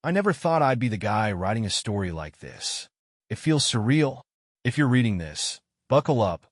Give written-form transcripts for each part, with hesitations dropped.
I never thought I'd be the guy writing a story like this. It feels surreal. If you're reading this, buckle up.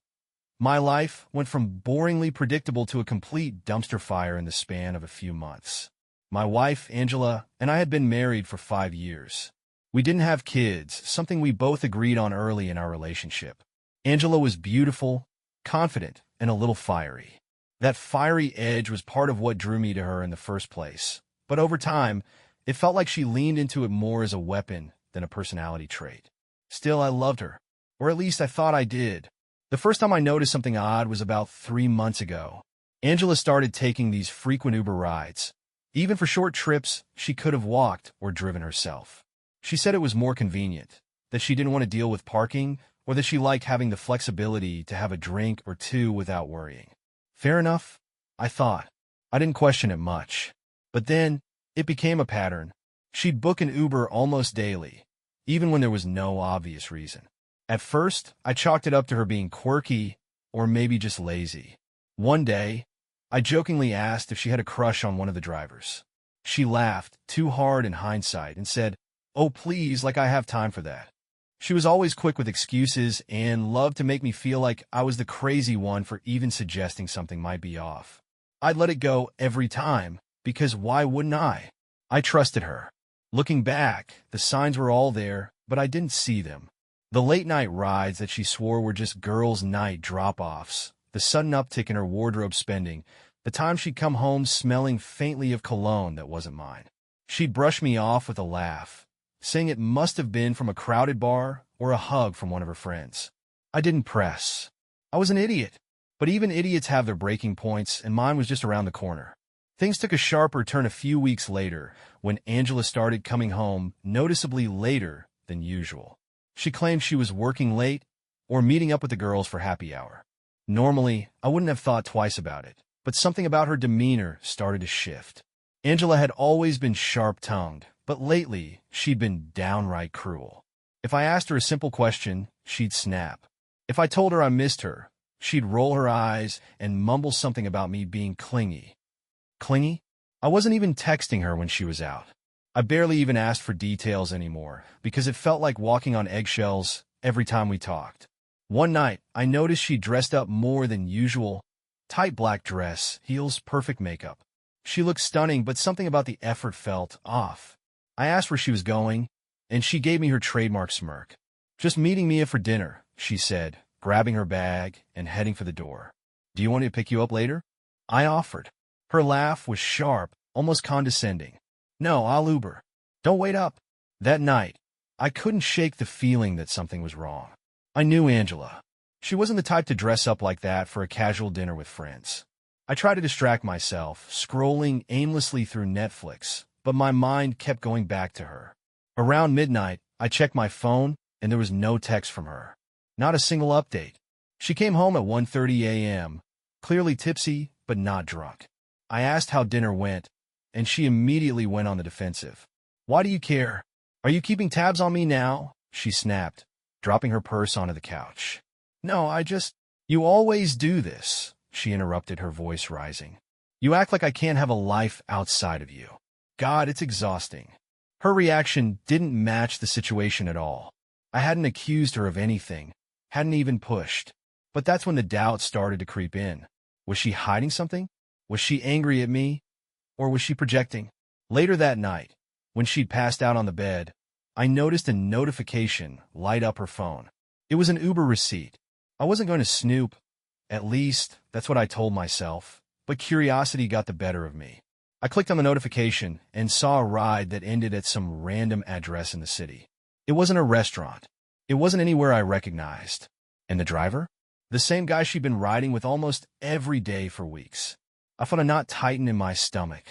My life went from boringly predictable to a complete dumpster fire in the span of a few months. My wife, Angela, and I had been married for 5 years. We didn't have kids, something we both agreed on early in our relationship. Angela was beautiful, confident, and a little fiery. That fiery edge was part of what drew me to her in the first place. But over time, it felt like she leaned into it more as a weapon than a personality trait. Still, I loved her. Or at least I thought I did. The first time I noticed something odd was about 3 months ago. Angela started taking these frequent Uber rides. Even for short trips, she could have walked or driven herself. She said it was more convenient, that she didn't want to deal with parking, or that she liked having the flexibility to have a drink or two without worrying. Fair enough, I thought. I didn't question it much. But then, it became a pattern. She'd book an Uber almost daily, even when there was no obvious reason. At first, I chalked it up to her being quirky, or maybe just lazy. One day, I jokingly asked if she had a crush on one of the drivers. She laughed, too hard in hindsight, and said, "Oh, please, like I have time for that." She was always quick with excuses and loved to make me feel like I was the crazy one for even suggesting something might be off. I'd let it go every time, because why wouldn't I? I trusted her. Looking back, the signs were all there, but I didn't see them. The late-night rides that she swore were just girls' night drop-offs, the sudden uptick in her wardrobe spending, the time she'd come home smelling faintly of cologne that wasn't mine. She'd brush me off with a laugh, saying it must have been from a crowded bar or a hug from one of her friends. I didn't press. I was an idiot. But even idiots have their breaking points, and mine was just around the corner. Things took a sharper turn a few weeks later, when Angela started coming home noticeably later than usual. She claimed she was working late or meeting up with the girls for happy hour. Normally, I wouldn't have thought twice about it, but something about her demeanor started to shift. Angela had always been sharp-tongued, but lately, she'd been downright cruel. If I asked her a simple question, she'd snap. If I told her I missed her, she'd roll her eyes and mumble something about me being clingy. Clingy? I wasn't even texting her when she was out. I barely even asked for details anymore, because it felt like walking on eggshells every time we talked. One night, I noticed she dressed up more than usual. Tight black dress, heels, perfect makeup. She looked stunning, but something about the effort felt off. I asked where she was going, and she gave me her trademark smirk. "Just meeting Mia for dinner," she said, grabbing her bag and heading for the door. "Do you want me to pick you up later?" I offered. Her laugh was sharp, almost condescending. "No, I'll Uber. Don't wait up." That night, I couldn't shake the feeling that something was wrong. I knew Angela. She wasn't the type to dress up like that for a casual dinner with friends. I tried to distract myself, scrolling aimlessly through Netflix, but my mind kept going back to her. Around midnight, I checked my phone, and there was no text from her. Not a single update. She came home at 1:30 a.m., clearly tipsy, but not drunk. I asked how dinner went, and she immediately went on the defensive. "Why do you care? Are you keeping tabs on me now?" she snapped, dropping her purse onto the couch. "No, You always do this," she interrupted, her voice rising. "You act like I can't have a life outside of you. God, it's exhausting." Her reaction didn't match the situation at all. I hadn't accused her of anything, hadn't even pushed. But that's when the doubt started to creep in. Was she hiding something? Was she angry at me? Or was she projecting? Later that night, when she'd passed out on the bed, I noticed a notification light up her phone. It was an Uber receipt. I wasn't going to snoop. At least, that's what I told myself. But curiosity got the better of me. I clicked on the notification and saw a ride that ended at some random address in the city. It wasn't a restaurant. It wasn't anywhere I recognized. And the driver? The same guy she'd been riding with almost every day for weeks. I felt a knot tighten in my stomach.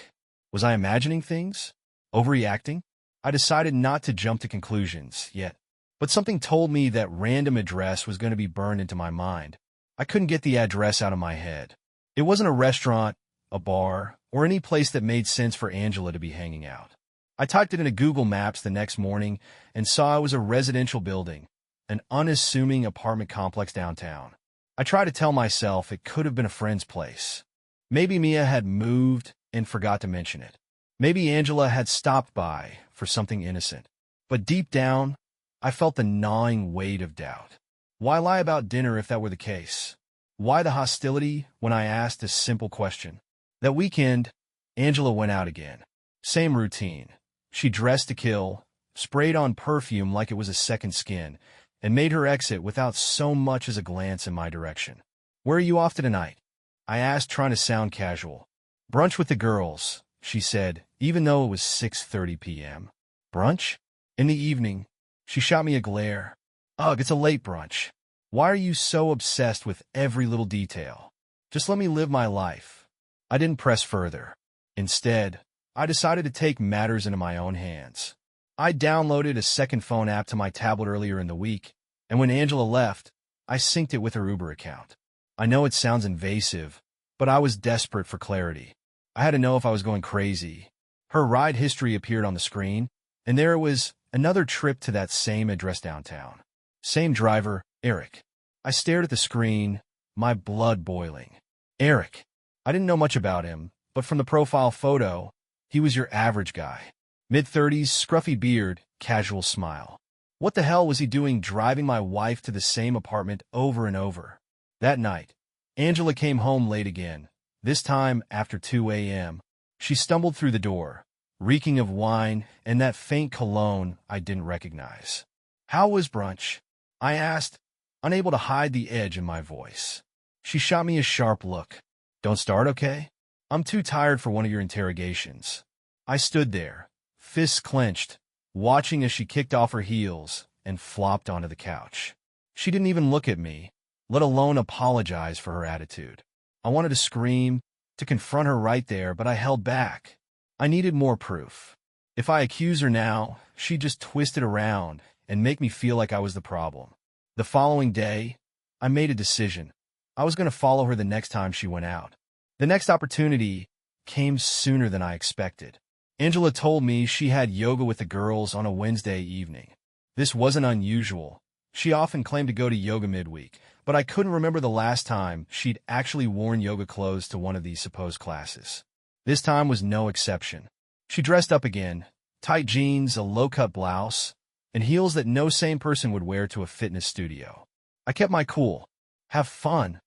Was I imagining things? Overreacting? I decided not to jump to conclusions yet. But something told me that random address was going to be burned into my mind. I couldn't get the address out of my head. It wasn't a restaurant, a bar, or any place that made sense for Angela to be hanging out. I typed it into Google Maps the next morning and saw it was a residential building, an unassuming apartment complex downtown. I tried to tell myself it could have been a friend's place. Maybe Mia had moved and forgot to mention it. Maybe Angela had stopped by for something innocent. But deep down, I felt the gnawing weight of doubt. Why lie about dinner if that were the case? Why the hostility when I asked a simple question? That weekend, Angela went out again. Same routine. She dressed to kill, sprayed on perfume like it was a second skin, and made her exit without so much as a glance in my direction. "Where are you off to tonight?" I asked, trying to sound casual. "Brunch with the girls," she said, even though it was 6:30 p.m. "Brunch?" In the evening, she shot me a glare. "Ugh, it's a late brunch. Why are you so obsessed with every little detail? Just let me live my life." I didn't press further. Instead, I decided to take matters into my own hands. I downloaded a second phone app to my tablet earlier in the week, and when Angela left, I synced it with her Uber account. I know it sounds invasive, but I was desperate for clarity. I had to know if I was going crazy. Her ride history appeared on the screen, and there it was, another trip to that same address downtown. Same driver, Eric. I stared at the screen, my blood boiling. Eric. I didn't know much about him, but from the profile photo, he was your average guy. Mid-30s, scruffy beard, casual smile. What the hell was he doing driving my wife to the same apartment over and over? That night, Angela came home late again, this time after 2 a.m. She stumbled through the door, reeking of wine and that faint cologne I didn't recognize. "How was brunch?" I asked, unable to hide the edge in my voice. She shot me a sharp look. "Don't start, okay? I'm too tired for one of your interrogations." I stood there, fists clenched, watching as she kicked off her heels and flopped onto the couch. She didn't even look at me, let alone apologize for her attitude. I wanted to scream, to confront her right there, but I held back. I needed more proof. If I accuse her now, she'd just twist it around and make me feel like I was the problem. The following day, I made a decision. I was going to follow her the next time she went out. The next opportunity came sooner than I expected. Angela told me she had yoga with the girls on a Wednesday evening. This wasn't unusual. She often claimed to go to yoga midweek, but I couldn't remember the last time she'd actually worn yoga clothes to one of these supposed classes. This time was no exception. She dressed up again, tight jeans, a low-cut blouse, and heels that no sane person would wear to a fitness studio. I kept my cool. "Have fun,"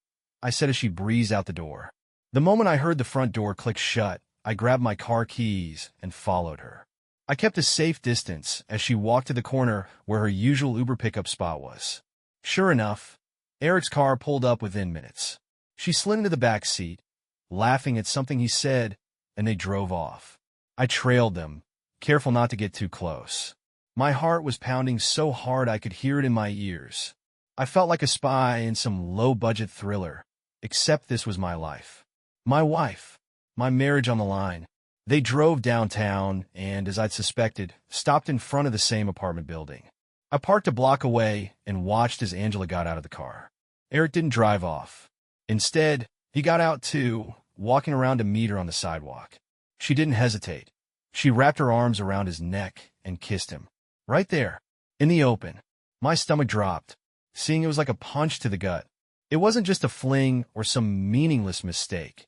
I said as she breezed out the door. The moment I heard the front door click shut, I grabbed my car keys and followed her. I kept a safe distance as she walked to the corner where her usual Uber pickup spot was. Sure enough, Eric's car pulled up within minutes. She slid into the back seat, laughing at something he said, and they drove off. I trailed them, careful not to get too close. My heart was pounding so hard I could hear it in my ears. I felt like a spy in some low-budget thriller, except this was my life. My wife. My marriage on the line. They drove downtown and, as I'd suspected, stopped in front of the same apartment building. I parked a block away and watched as Angela got out of the car. Eric didn't drive off. Instead, he got out too, walking around to meet her on the sidewalk. She didn't hesitate. She wrapped her arms around his neck and kissed him. Right there, in the open. My stomach dropped, seeing it was like a punch to the gut. It wasn't just a fling or some meaningless mistake.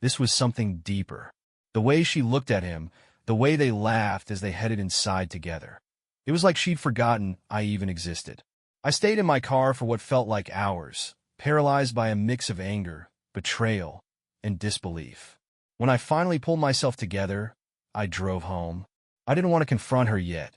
This was something deeper. The way she looked at him, the way they laughed as they headed inside together. It was like she'd forgotten I even existed. I stayed in my car for what felt like hours, paralyzed by a mix of anger, betrayal, and disbelief. When I finally pulled myself together, I drove home. I didn't want to confront her yet,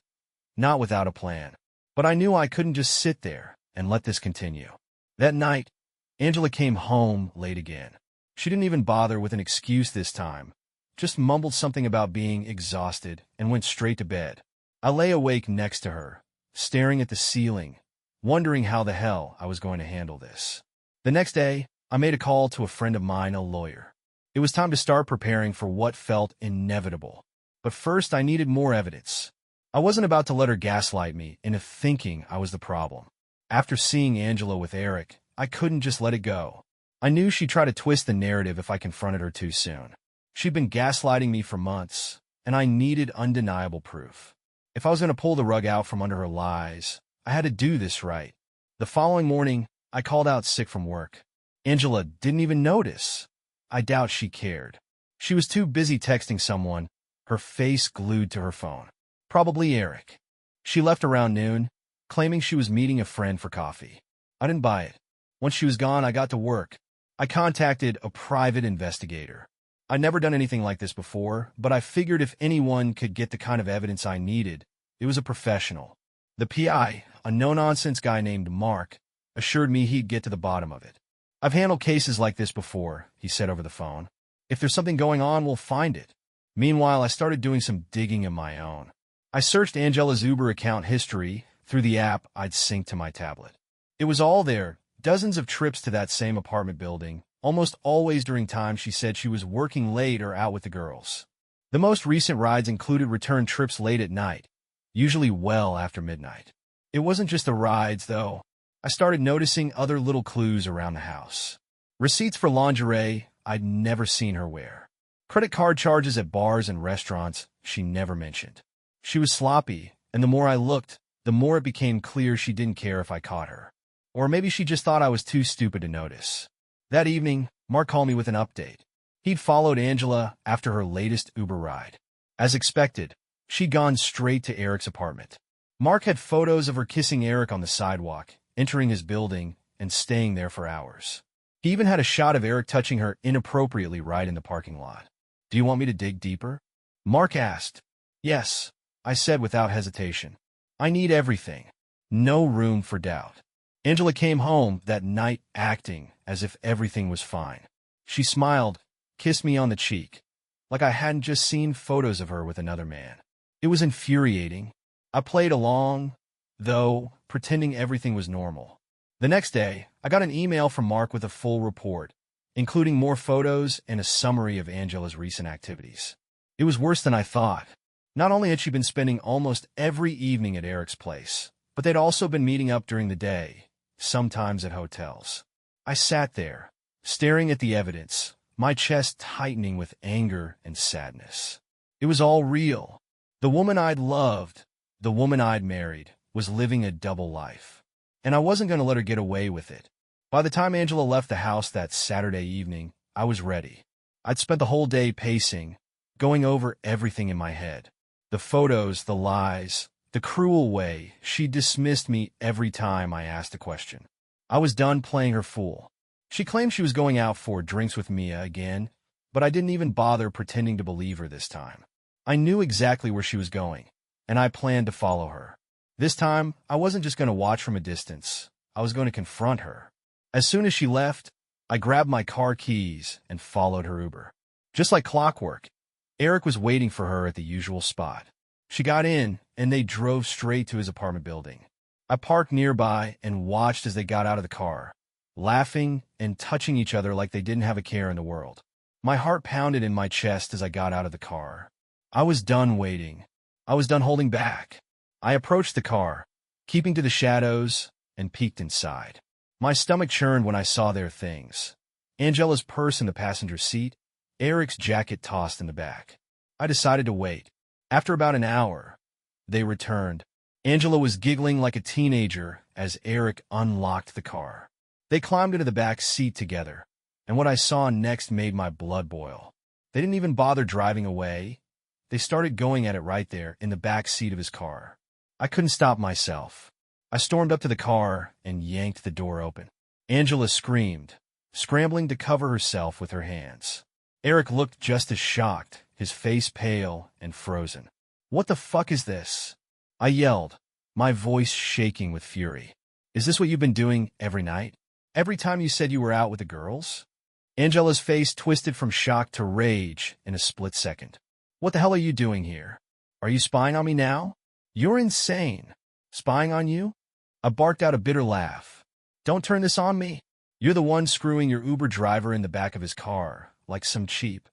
not without a plan. But I knew I couldn't just sit there and let this continue. That night, Angela came home late again. She didn't even bother with an excuse this time, just mumbled something about being exhausted and went straight to bed. I lay awake next to her, staring at the ceiling, wondering how the hell I was going to handle this. The next day, I made a call to a friend of mine, a lawyer. It was time to start preparing for what felt inevitable. But first, I needed more evidence. I wasn't about to let her gaslight me into thinking I was the problem. After seeing Angela with Eric, I couldn't just let it go. I knew she'd try to twist the narrative if I confronted her too soon. She'd been gaslighting me for months, and I needed undeniable proof. If I was going to pull the rug out from under her lies, I had to do this right. The following morning, I called out sick from work. Angela didn't even notice. I doubt she cared. She was too busy texting someone, her face glued to her phone. Probably Eric. She left around noon, claiming she was meeting a friend for coffee. I didn't buy it. Once she was gone, I got to work. I contacted a private investigator. I'd never done anything like this before, but I figured if anyone could get the kind of evidence I needed, it was a professional. The PI, a no-nonsense guy named Mark, assured me he'd get to the bottom of it. I've handled cases like this before, he said over the phone. If there's something going on, we'll find it. Meanwhile, I started doing some digging of my own. I searched Angela's Uber account history through the app I'd synced to my tablet. It was all there, dozens of trips to that same apartment building, almost always during times she said she was working late or out with the girls. The most recent rides included return trips late at night, usually well after midnight. It wasn't just the rides, though. I started noticing other little clues around the house. Receipts for lingerie I'd never seen her wear. Credit card charges at bars and restaurants she never mentioned. She was sloppy, and the more I looked, the more it became clear she didn't care if I caught her. Or maybe she just thought I was too stupid to notice. That evening, Mark called me with an update. He'd followed Angela after her latest Uber ride. As expected, she'd gone straight to Eric's apartment. Mark had photos of her kissing Eric on the sidewalk, entering his building, and staying there for hours. He even had a shot of Eric touching her inappropriately right in the parking lot. "Do you want me to dig deeper?" Mark asked. "Yes," I said without hesitation. "I need everything. No room for doubt." Angela came home that night acting as if everything was fine. She smiled, kissed me on the cheek, like I hadn't just seen photos of her with another man. It was infuriating. I played along, though, pretending everything was normal. The next day, I got an email from Mark with a full report, including more photos and a summary of Angela's recent activities. It was worse than I thought. Not only had she been spending almost every evening at Eric's place, but they'd also been meeting up during the day, sometimes at hotels. I sat there, staring at the evidence, my chest tightening with anger and sadness. It was all real. The woman I'd loved, the woman I'd married, was living a double life. And I wasn't going to let her get away with it. By the time Angela left the house that Saturday evening, I was ready. I'd spent the whole day pacing, going over everything in my head. The photos, the lies, the cruel way she dismissed me every time I asked a question. I was done playing her fool. She claimed she was going out for drinks with Mia again, but I didn't even bother pretending to believe her this time. I knew exactly where she was going, and I planned to follow her. This time, I wasn't just going to watch from a distance. I was going to confront her. As soon as she left, I grabbed my car keys and followed her Uber. Just like clockwork, Eric was waiting for her at the usual spot. She got in, and they drove straight to his apartment building. I parked nearby and watched as they got out of the car, laughing and touching each other like they didn't have a care in the world. My heart pounded in my chest as I got out of the car. I was done waiting. I was done holding back. I approached the car, keeping to the shadows, and peeked inside. My stomach churned when I saw their things. Angela's purse in the passenger seat, Eric's jacket tossed in the back. I decided to wait. After about an hour, they returned. Angela was giggling like a teenager as Eric unlocked the car. They climbed into the back seat together, and what I saw next made my blood boil. They didn't even bother driving away. They started going at it right there in the back seat of his car. I couldn't stop myself. I stormed up to the car and yanked the door open. Angela screamed, scrambling to cover herself with her hands. Eric looked just as shocked, his face pale and frozen. "What the fuck is this?" I yelled, my voice shaking with fury. "Is this what you've been doing every night? Every time you said you were out with the girls?" Angela's face twisted from shock to rage in a split second. "What the hell are you doing here? Are you spying on me now? You're insane. Spying on you?" I barked out a bitter laugh. "Don't turn this on me. You're the one screwing your Uber driver in the back of his car, like some cheap."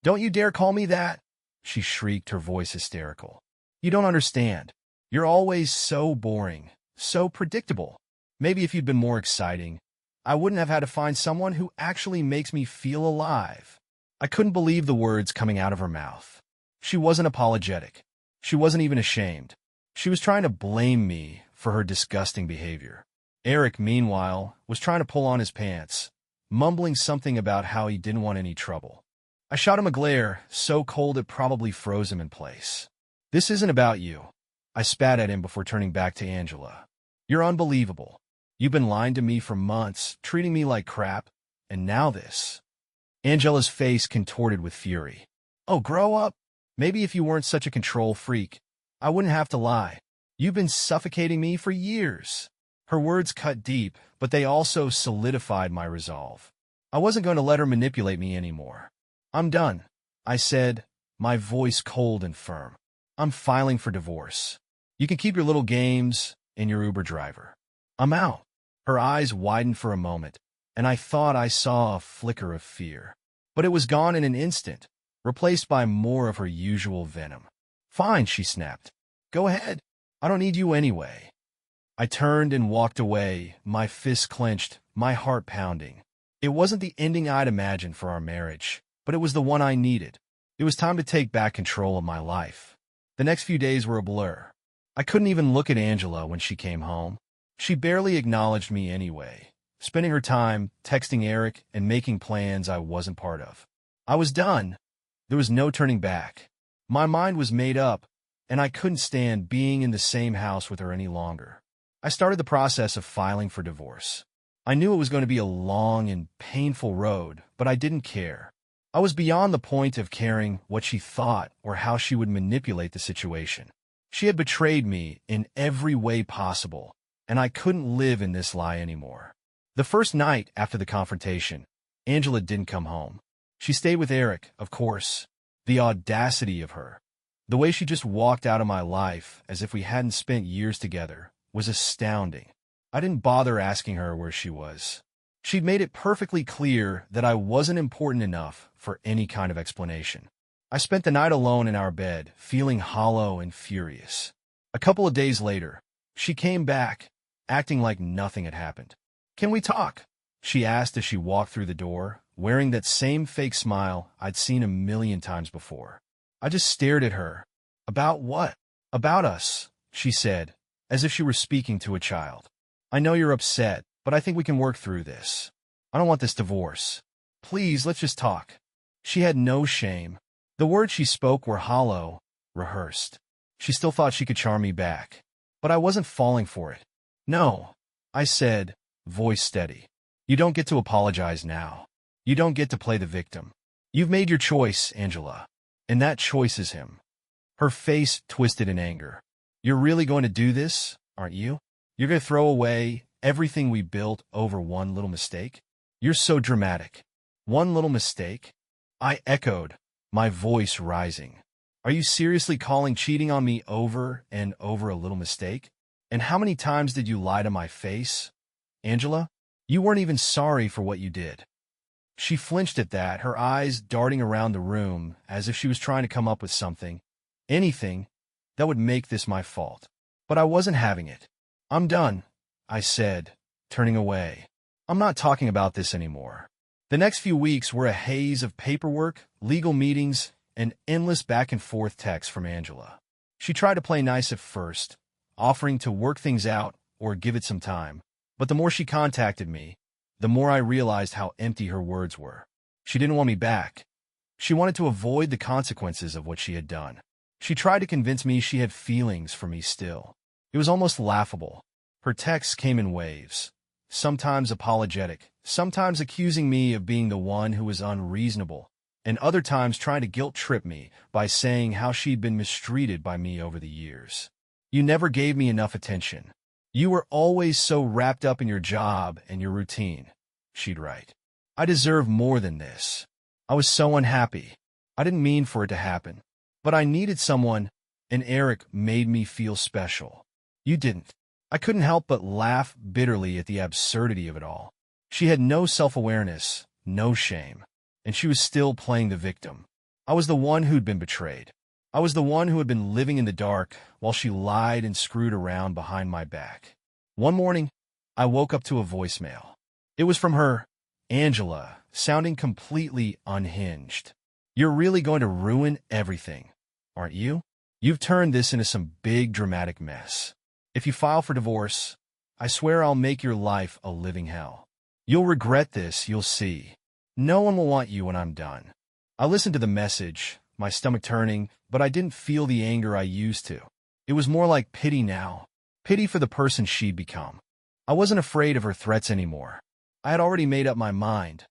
"Don't you dare call me that!" she shrieked, her voice hysterical. "You don't understand. You're always so boring, so predictable. Maybe if you'd been more exciting, I wouldn't have had to find someone who actually makes me feel alive." I couldn't believe the words coming out of her mouth. She wasn't apologetic. She wasn't even ashamed. She was trying to blame me for her disgusting behavior. Eric, meanwhile, was trying to pull on his pants, mumbling something about how he didn't want any trouble. I shot him a glare, so cold it probably froze him in place. This isn't about you. I spat at him before turning back to Angela. You're unbelievable. You've been lying to me for months, treating me like crap, and now this. Angela's face contorted with fury. Oh, grow up. Maybe if you weren't such a control freak, I wouldn't have to lie. You've been suffocating me for years. Her words cut deep, but they also solidified my resolve. I wasn't going to let her manipulate me anymore. I'm done, I said, my voice cold and firm. I'm filing for divorce. You can keep your little games and your Uber driver. I'm out. Her eyes widened for a moment, and I thought I saw a flicker of fear. But it was gone in an instant, replaced by more of her usual venom. Fine, she snapped. Go ahead. I don't need you anyway. I turned and walked away, my fists clenched, my heart pounding. It wasn't the ending I'd imagined for our marriage, but it was the one I needed. It was time to take back control of my life. The next few days were a blur. I couldn't even look at Angela when she came home. She barely acknowledged me anyway, spending her time texting Eric and making plans I wasn't part of. I was done. There was no turning back. My mind was made up, and I couldn't stand being in the same house with her any longer. I started the process of filing for divorce. I knew it was going to be a long and painful road, but I didn't care. I was beyond the point of caring what she thought or how she would manipulate the situation. She had betrayed me in every way possible, and I couldn't live in this lie anymore. The first night after the confrontation, Angela didn't come home. She stayed with Eric, of course. The audacity of her. The way she just walked out of my life as if we hadn't spent years together was astounding. I didn't bother asking her where she was. She'd made it perfectly clear that I wasn't important enough for any kind of explanation. I spent the night alone in our bed, feeling hollow and furious. A couple of days later, she came back, acting like nothing had happened. Can we talk? She asked as she walked through the door, wearing that same fake smile I'd seen a million times before. I just stared at her. About what? About us, she said, as if she were speaking to a child. I know you're upset, but I think we can work through this. I don't want this divorce. Please, let's just talk. She had no shame. The words she spoke were hollow, rehearsed. She still thought she could charm me back. But I wasn't falling for it. No, I said, voice steady. You don't get to apologize now. You don't get to play the victim. You've made your choice, Angela. And that choice is him. Her face twisted in anger. You're really going to do this, aren't you? You're going to throw away everything we built over one little mistake? You're so dramatic. One little mistake? I echoed, my voice rising. Are you seriously calling cheating on me over and over a little mistake? And how many times did you lie to my face? Angela, you weren't even sorry for what you did. She flinched at that, her eyes darting around the room as if she was trying to come up with something, anything, that would make this my fault. But I wasn't having it. I'm done, I said, turning away. I'm not talking about this anymore. The next few weeks were a haze of paperwork, legal meetings, and endless back-and-forth texts from Angela. She tried to play nice at first, offering to work things out or give it some time. But the more she contacted me, the more I realized how empty her words were. She didn't want me back. She wanted to avoid the consequences of what she had done. She tried to convince me she had feelings for me still. It was almost laughable. Her texts came in waves, sometimes apologetic, sometimes accusing me of being the one who was unreasonable, and other times trying to guilt-trip me by saying how she'd been mistreated by me over the years. You never gave me enough attention. You were always so wrapped up in your job and your routine, she'd write. I deserve more than this. I was so unhappy. I didn't mean for it to happen. But I needed someone, and Eric made me feel special. You didn't. I couldn't help but laugh bitterly at the absurdity of it all. She had no self-awareness, no shame, and she was still playing the victim. I was the one who'd been betrayed. I was the one who had been living in the dark while she lied and screwed around behind my back. One morning, I woke up to a voicemail. It was from her, Angela, sounding completely unhinged. You're really going to ruin everything, aren't you? You've turned this into some big dramatic mess. If you file for divorce, I swear I'll make your life a living hell. You'll regret this, you'll see. No one will want you when I'm done. I listened to the message, my stomach turning, but I didn't feel the anger I used to. It was more like pity now, pity for the person she'd become. I wasn't afraid of her threats anymore. I had already made up my mind.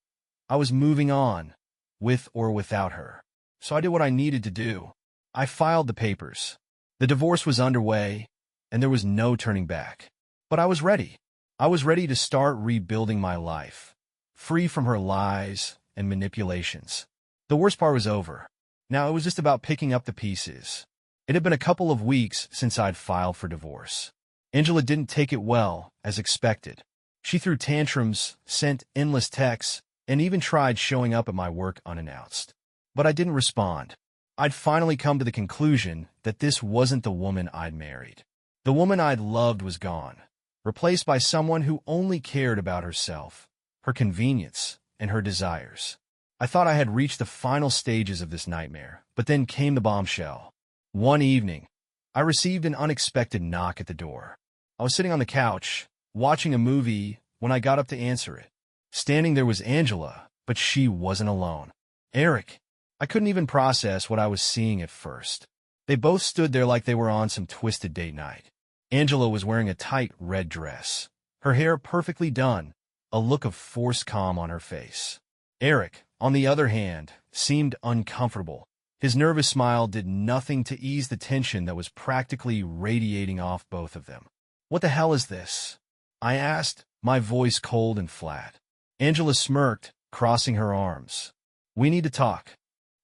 I was moving on, with or without her. So I did what I needed to do. I filed the papers. The divorce was underway, and there was no turning back. But I was ready. I was ready to start rebuilding my life, free from her lies and manipulations. The worst part was over. Now it was just about picking up the pieces. It had been a couple of weeks since I'd filed for divorce. Angela didn't take it well, as expected. She threw tantrums, sent endless texts, and even tried showing up at my work unannounced. But I didn't respond. I'd finally come to the conclusion that this wasn't the woman I'd married. The woman I'd loved was gone, replaced by someone who only cared about herself, her convenience, and her desires. I thought I had reached the final stages of this nightmare, but then came the bombshell. One evening, I received an unexpected knock at the door. I was sitting on the couch, watching a movie, when I got up to answer it. Standing there was Angela, but she wasn't alone. Eric. I couldn't even process what I was seeing at first. They both stood there like they were on some twisted date night. Angela was wearing a tight red dress, her hair perfectly done, a look of forced calm on her face. Eric, on the other hand, seemed uncomfortable. His nervous smile did nothing to ease the tension that was practically radiating off both of them. "What the hell is this?" I asked, my voice cold and flat. Angela smirked, crossing her arms. "We need to talk."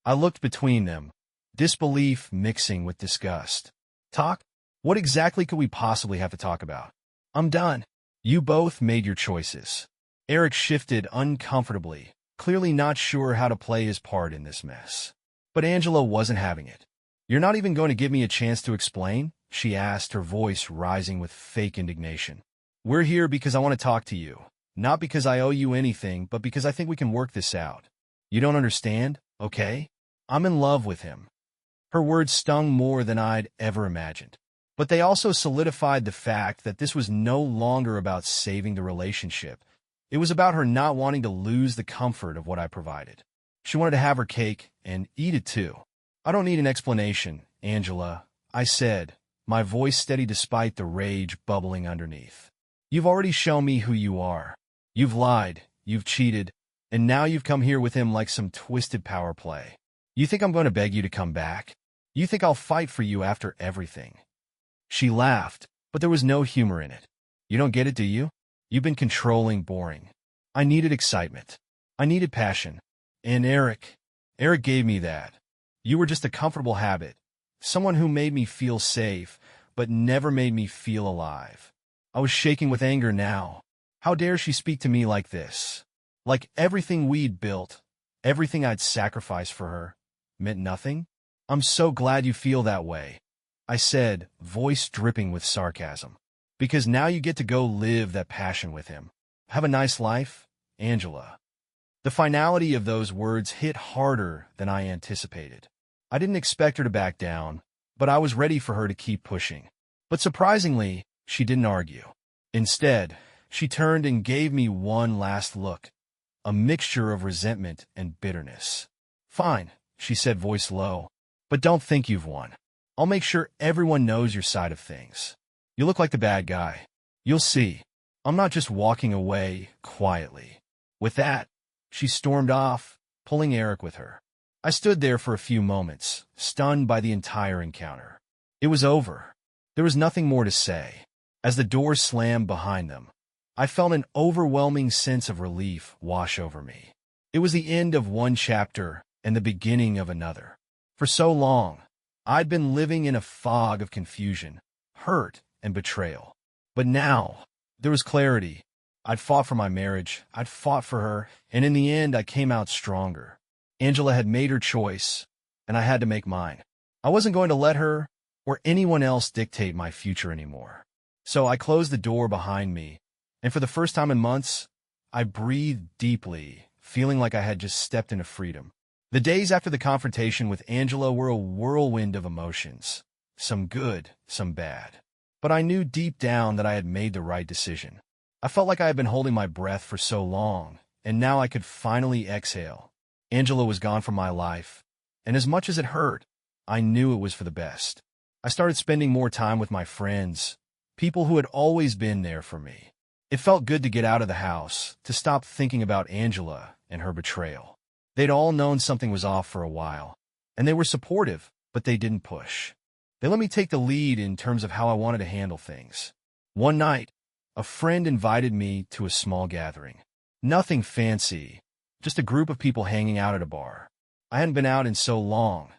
I looked between them, disbelief mixing with disgust. "Talk? What exactly could we possibly have to talk about?" "I'm done. You both made your choices." Eric shifted uncomfortably, clearly not sure how to play his part in this mess. But Angela wasn't having it. "You're not even going to give me a chance to explain?" she asked, her voice rising with fake indignation. "We're here because I want to talk to you. Not because I owe you anything, but because I think we can work this out. You don't understand, okay? I'm in love with him." Her words stung more than I'd ever imagined. But they also solidified the fact that this was no longer about saving the relationship. It was about her not wanting to lose the comfort of what I provided. She wanted to have her cake and eat it too. "I don't need an explanation, Angela," I said, my voice steady despite the rage bubbling underneath. "You've already shown me who you are. You've lied, you've cheated, and now you've come here with him like some twisted power play. You think I'm going to beg you to come back? You think I'll fight for you after everything?" She laughed, but there was no humor in it. "You don't get it, do you? You've been controlling, boring. I needed excitement. I needed passion. And Eric gave me that. You were just a comfortable habit, someone who made me feel safe, but never made me feel alive." I was shaking with anger now. How dare she speak to me like this? Like everything we'd built, everything I'd sacrificed for her, meant nothing? "I'm so glad you feel that way," I said, voice dripping with sarcasm. "Because now you get to go live that passion with him. Have a nice life, Angela." The finality of those words hit harder than I anticipated. I didn't expect her to back down, but I was ready for her to keep pushing. But surprisingly, she didn't argue. Instead, she turned and gave me one last look, a mixture of resentment and bitterness. "Fine," she said, voice low, "but don't think you've won. I'll make sure everyone knows your side of things. You look like the bad guy. You'll see. I'm not just walking away quietly." With that, she stormed off, pulling Eric with her. I stood there for a few moments, stunned by the entire encounter. It was over. There was nothing more to say. As the door slammed behind them, I felt an overwhelming sense of relief wash over me. It was the end of one chapter and the beginning of another. For so long, I'd been living in a fog of confusion, hurt, and betrayal. But now, there was clarity. I'd fought for my marriage, I'd fought for her, and in the end I came out stronger. Angela had made her choice, and I had to make mine. I wasn't going to let her or anyone else dictate my future anymore. So I closed the door behind me, and for the first time in months, I breathed deeply, feeling like I had just stepped into freedom. The days after the confrontation with Angela were a whirlwind of emotions, some good, some bad. But I knew deep down that I had made the right decision. I felt like I had been holding my breath for so long, and now I could finally exhale. Angela was gone from my life, And as much as it hurt, I knew it was for the best. I started spending more time with my friends, people who had always been there for me. It felt good to get out of the house, to stop thinking about Angela and her betrayal. They'd all known something was off for a while, and they were supportive, but they didn't push. They let me take the lead in terms of how I wanted to handle things. One night, a friend invited me to a small gathering. Nothing fancy, just a group of people hanging out at a bar. I hadn't been out in so long,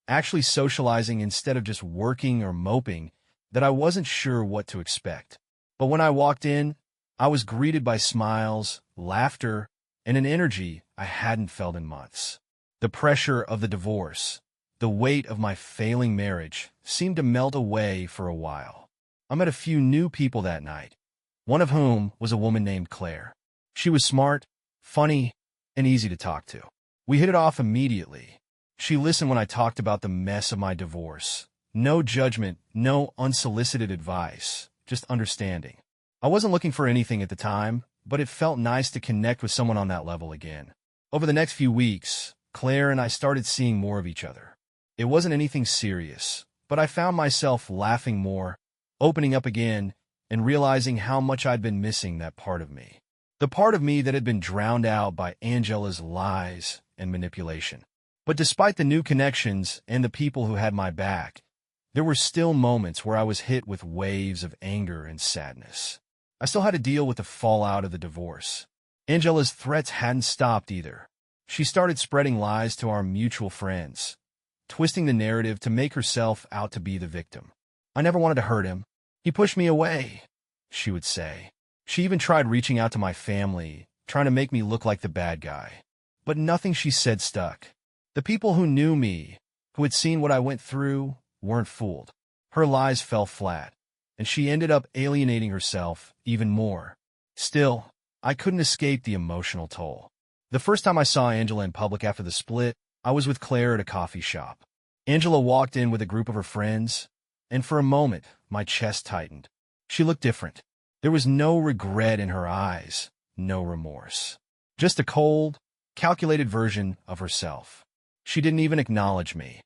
actually socializing instead of just working or moping, that I wasn't sure what to expect. But when I walked in, I was greeted by smiles, laughter, and an energy I hadn't felt in months. The pressure of the divorce, the weight of my failing marriage, seemed to melt away for a while. I met a few new people that night, one of whom was a woman named Claire. She was smart, funny, and easy to talk to. We hit it off immediately. She listened when I talked about the mess of my divorce. No judgment, no unsolicited advice, just understanding. I wasn't looking for anything at the time, but it felt nice to connect with someone on that level again. Over the next few weeks, Claire and I started seeing more of each other. It wasn't anything serious, but I found myself laughing more, opening up again, and realizing how much I'd been missing that part of me. The part of me that had been drowned out by Angela's lies and manipulation. But despite the new connections and the people who had my back, there were still moments where I was hit with waves of anger and sadness. I still had to deal with the fallout of the divorce. Angela's threats hadn't stopped either. She started spreading lies to our mutual friends, twisting the narrative to make herself out to be the victim. I never wanted to hurt him. He pushed me away, she would say. She even tried reaching out to my family, trying to make me look like the bad guy. But nothing she said stuck. The people who knew me, who had seen what I went through, weren't fooled. Her lies fell flat, and she ended up alienating herself even more. Still, I couldn't escape the emotional toll. The first time I saw Angela in public after the split, I was with Claire at a coffee shop. Angela walked in with a group of her friends, and for a moment, my chest tightened. She looked different. There was no regret in her eyes, no remorse. Just a cold, calculated version of herself. She didn't even acknowledge me,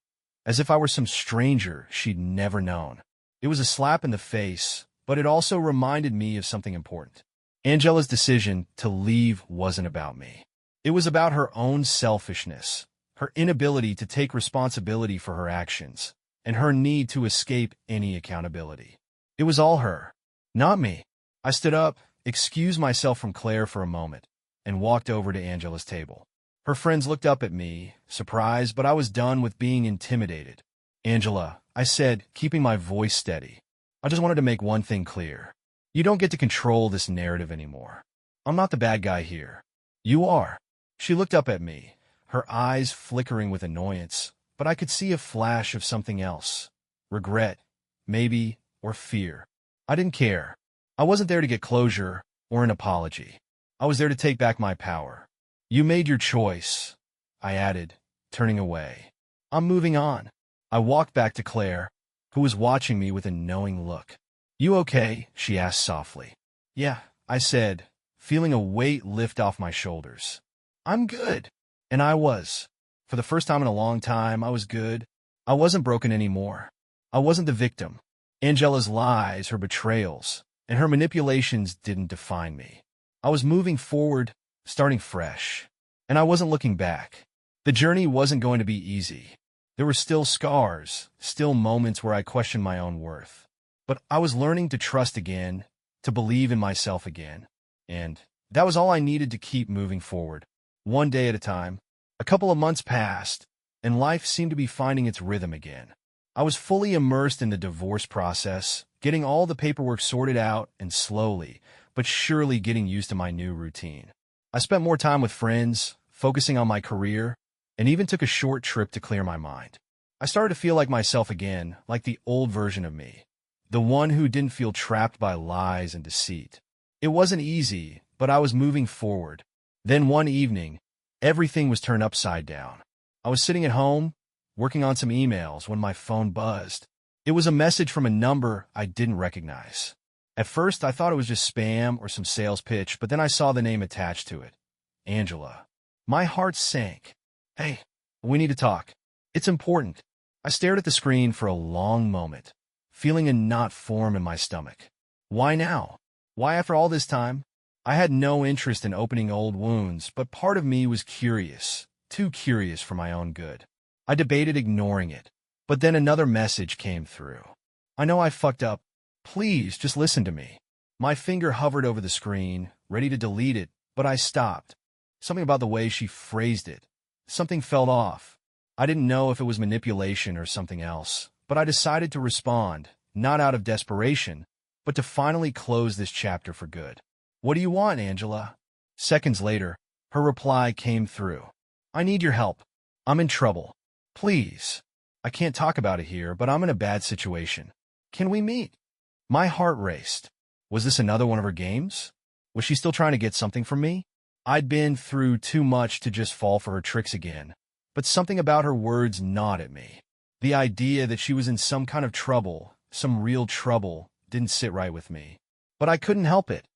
as if I were some stranger she'd never known. It was a slap in the face, but it also reminded me of something important. Angela's decision to leave wasn't about me. It was about her own selfishness, her inability to take responsibility for her actions, and her need to escape any accountability. It was all her, not me. I stood up, excused myself from Claire for a moment, and walked over to Angela's table. Her friends looked up at me, surprised, but I was done with being intimidated. "Angela," I said, keeping my voice steady, "I just wanted to make one thing clear. You don't get to control this narrative anymore. I'm not the bad guy here. You are." She looked up at me, her eyes flickering with annoyance, but I could see a flash of something else. Regret, maybe, or fear. I didn't care. I wasn't there to get closure or an apology. I was there to take back my power. "You made your choice," I added, turning away. "I'm moving on." I walked back to Claire, who was watching me with a knowing look. "You okay?" she asked softly. "Yeah," I said, feeling a weight lift off my shoulders. "I'm good." And I was. For the first time in a long time, I was good. I wasn't broken anymore. I wasn't the victim. Angela's lies, her betrayals, and her manipulations didn't define me. I was moving forward, starting fresh. And I wasn't looking back. The journey wasn't going to be easy. There were still scars, still moments where I questioned my own worth. But I was learning to trust again, to believe in myself again. And that was all I needed to keep moving forward, one day at a time. A couple of months passed, and life seemed to be finding its rhythm again. I was fully immersed in the divorce process, getting all the paperwork sorted out and slowly, but surely getting used to my new routine. I spent more time with friends, focusing on my career, and even took a short trip to clear my mind. I started to feel like myself again, like the old version of me, the one who didn't feel trapped by lies and deceit. It wasn't easy, but I was moving forward. Then one evening, everything was turned upside down. I was sitting at home, working on some emails, when my phone buzzed. It was a message from a number I didn't recognize. At first, I thought it was just spam or some sales pitch, but then I saw the name attached to it. Angela. My heart sank. "Hey, we need to talk." It's important. I stared at the screen for a long moment, feeling a knot form in my stomach. Why now? Why after all this time? I had no interest in opening old wounds, but part of me was curious, too curious for my own good. I debated ignoring it, but then another message came through. I know I fucked up. Please, just listen to me. My finger hovered over the screen, ready to delete it, but I stopped. Something about the way she phrased it. Something felt off. I didn't know if it was manipulation or something else, but I decided to respond, not out of desperation, but to finally close this chapter for good. What do you want, Angela? Seconds later, her reply came through. I need your help. I'm in trouble. Please. I can't talk about it here, but I'm in a bad situation. Can we meet? My heart raced. Was this another one of her games? Was she still trying to get something from me? I'd been through too much to just fall for her tricks again, but something about her words gnawed at me. The idea that she was in some kind of trouble, some real trouble, didn't sit right with me. But I couldn't help it.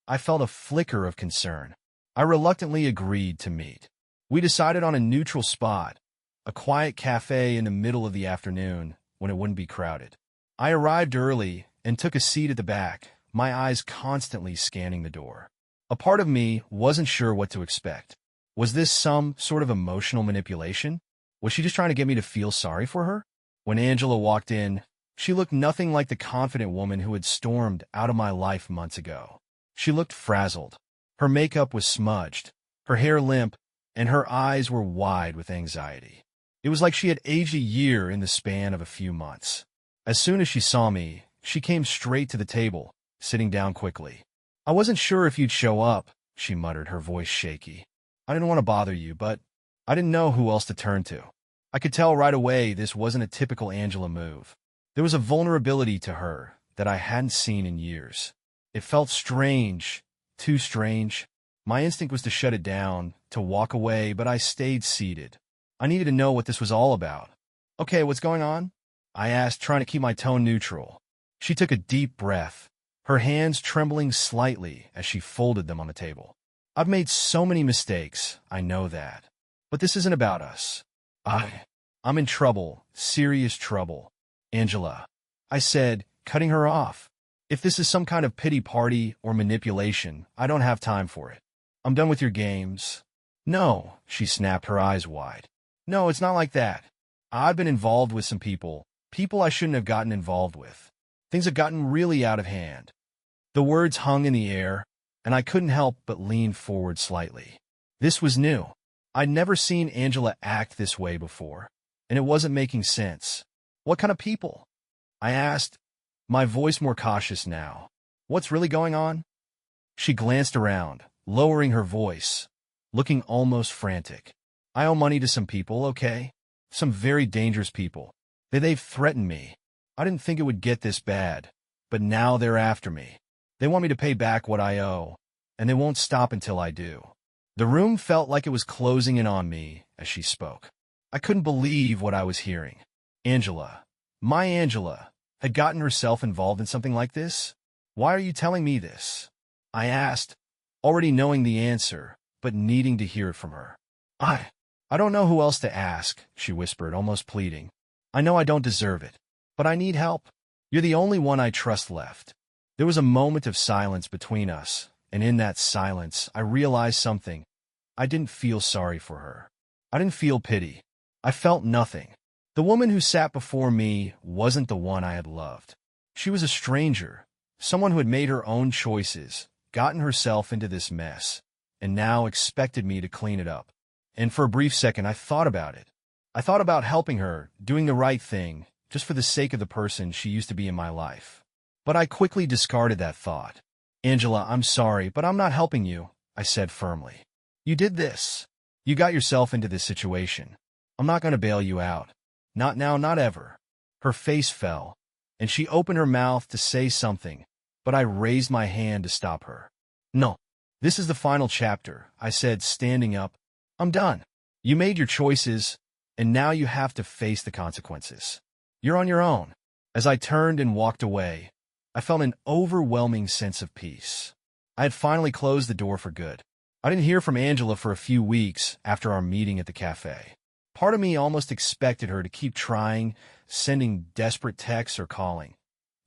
I felt a flicker of concern. I reluctantly agreed to meet. We decided on a neutral spot, a quiet cafe in the middle of the afternoon when it wouldn't be crowded. I arrived early and took a seat at the back, my eyes constantly scanning the door. A part of me wasn't sure what to expect. Was this some sort of emotional manipulation? Was she just trying to get me to feel sorry for her? When Angela walked in, she looked nothing like the confident woman who had stormed out of my life months ago. She looked frazzled. Her makeup was smudged, her hair limp, and her eyes were wide with anxiety. It was like she had aged a year in the span of a few months. As soon as she saw me, she came straight to the table, sitting down quickly. I wasn't sure if you'd show up, she muttered, her voice shaky. I didn't want to bother you, but I didn't know who else to turn to. I could tell right away this wasn't a typical Angela move. There was a vulnerability to her that I hadn't seen in years. It felt strange, too strange. My instinct was to shut it down, to walk away, but I stayed seated. I needed to know what this was all about. Okay, what's going on? I asked, trying to keep my tone neutral. She took a deep breath, her hands trembling slightly as she folded them on the table. I've made so many mistakes, I know that. But this isn't about us. I'm in trouble, serious trouble. Angela, I said, cutting her off. If this is some kind of pity party or manipulation, I don't have time for it. I'm done with your games. No, she snapped, her eyes wide. No, it's not like that. I've been involved with some people I shouldn't have gotten involved with. Things have gotten really out of hand. The words hung in the air, and I couldn't help but lean forward slightly. This was new. I'd never seen Angela act this way before, and it wasn't making sense. What kind of people? I asked, my voice more cautious now. What's really going on? She glanced around, lowering her voice, looking almost frantic. I owe money to some people, okay? Some very dangerous people. They've threatened me. I didn't think it would get this bad, but now they're after me. They want me to pay back what I owe, and they won't stop until I do. The room felt like it was closing in on me as she spoke. I couldn't believe what I was hearing. Angela, my Angela, had gotten herself involved in something like this? Why are you telling me this? I asked, already knowing the answer, but needing to hear it from her. I don't know who else to ask, she whispered, almost pleading. I know I don't deserve it, but I need help. You're the only one I trust left. There was a moment of silence between us, and in that silence, I realized something. I didn't feel sorry for her. I didn't feel pity. I felt nothing. The woman who sat before me wasn't the one I had loved. She was a stranger, someone who had made her own choices, gotten herself into this mess, and now expected me to clean it up. And for a brief second, I thought about it. I thought about helping her, doing the right thing, just for the sake of the person she used to be in my life. But I quickly discarded that thought. Angela, I'm sorry, but I'm not helping you, I said firmly. You did this. You got yourself into this situation. I'm not going to bail you out. Not now, not ever. Her face fell, and she opened her mouth to say something, but I raised my hand to stop her. No, this is the final chapter, I said, standing up. I'm done. You made your choices, and now you have to face the consequences. You're on your own. As I turned and walked away, I felt an overwhelming sense of peace. I had finally closed the door for good. I didn't hear from Angela for a few weeks after our meeting at the cafe. Part of me almost expected her to keep trying, sending desperate texts or calling.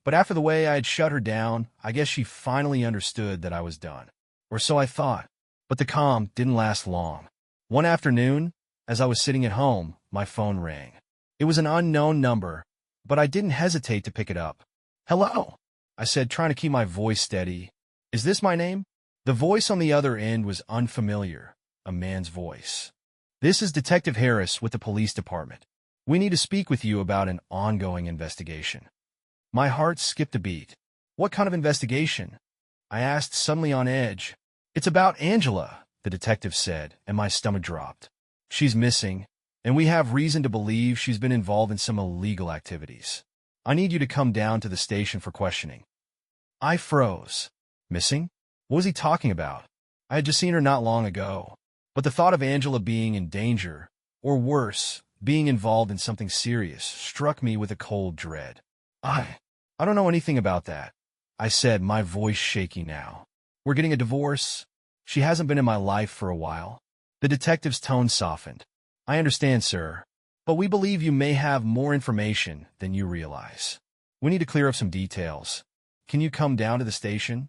But after the way I had shut her down, I guess she finally understood that I was done. Or so I thought. But the calm didn't last long. One afternoon, as I was sitting at home, my phone rang. It was an unknown number, but I didn't hesitate to pick it up. "Hello," I said, trying to keep my voice steady. "Is this my name?" The voice on the other end was unfamiliar, a man's voice. "This is Detective Harris with the police department. We need to speak with you about an ongoing investigation." My heart skipped a beat. "What kind of investigation?" I asked, suddenly on edge. "It's about Angela," the detective said, and my stomach dropped. "She's missing, and we have reason to believe she's been involved in some illegal activities. I need you to come down to the station for questioning." I froze. Missing? What was he talking about? I had just seen her not long ago. But the thought of Angela being in danger, or worse, being involved in something serious, struck me with a cold dread. I don't know anything about that," I said, my voice shaking now. "We're getting a divorce. She hasn't been in my life for a while." The detective's tone softened. "I understand, sir, but we believe you may have more information than you realize. We need to clear up some details. Can you come down to the station?"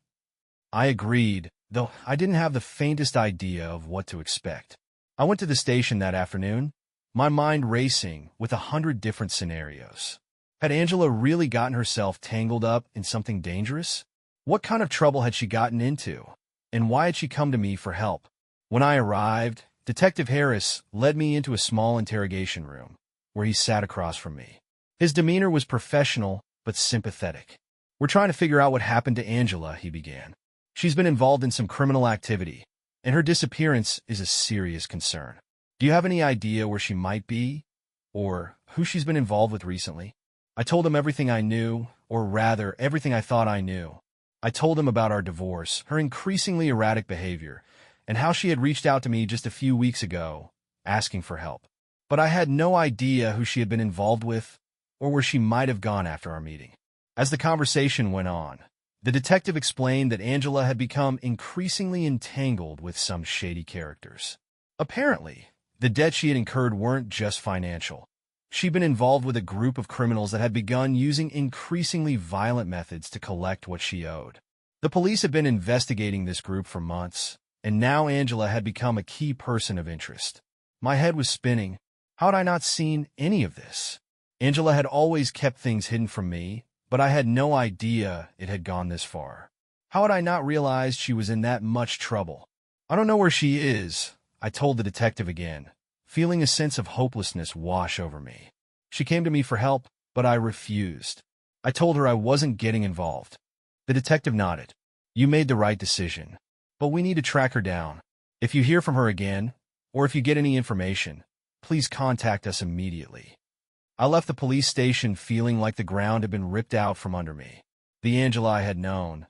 I agreed, though I didn't have the faintest idea of what to expect. I went to the station that afternoon, my mind racing with 100 different scenarios. Had Angela really gotten herself tangled up in something dangerous? What kind of trouble had she gotten into? And why had she come to me for help? When I arrived, Detective Harris led me into a small interrogation room, where he sat across from me. His demeanor was professional, but sympathetic. "We're trying to figure out what happened to Angela," he began. "She's been involved in some criminal activity, and her disappearance is a serious concern. Do you have any idea where she might be, or who she's been involved with recently?" I told him everything I knew, or rather, everything I thought I knew. I told him about our divorce, her increasingly erratic behavior, and how she had reached out to me just a few weeks ago, asking for help. But I had no idea who she had been involved with, or where she might have gone after our meeting. As the conversation went on, the detective explained that Angela had become increasingly entangled with some shady characters. Apparently, the debts she had incurred weren't just financial. She'd been involved with a group of criminals that had begun using increasingly violent methods to collect what she owed. The police had been investigating this group for months, and now Angela had become a key person of interest. My head was spinning. How had I not seen any of this? Angela had always kept things hidden from me, but I had no idea it had gone this far. How had I not realized she was in that much trouble? "I don't know where she is," I told the detective again, feeling a sense of hopelessness wash over me. She came to me for help, but I refused. I told her I wasn't getting involved. The detective nodded. "You made the right decision, but we need to track her down. If you hear from her again, or if you get any information, please contact us immediately." I left the police station feeling like the ground had been ripped out from under me. The Angela I had known,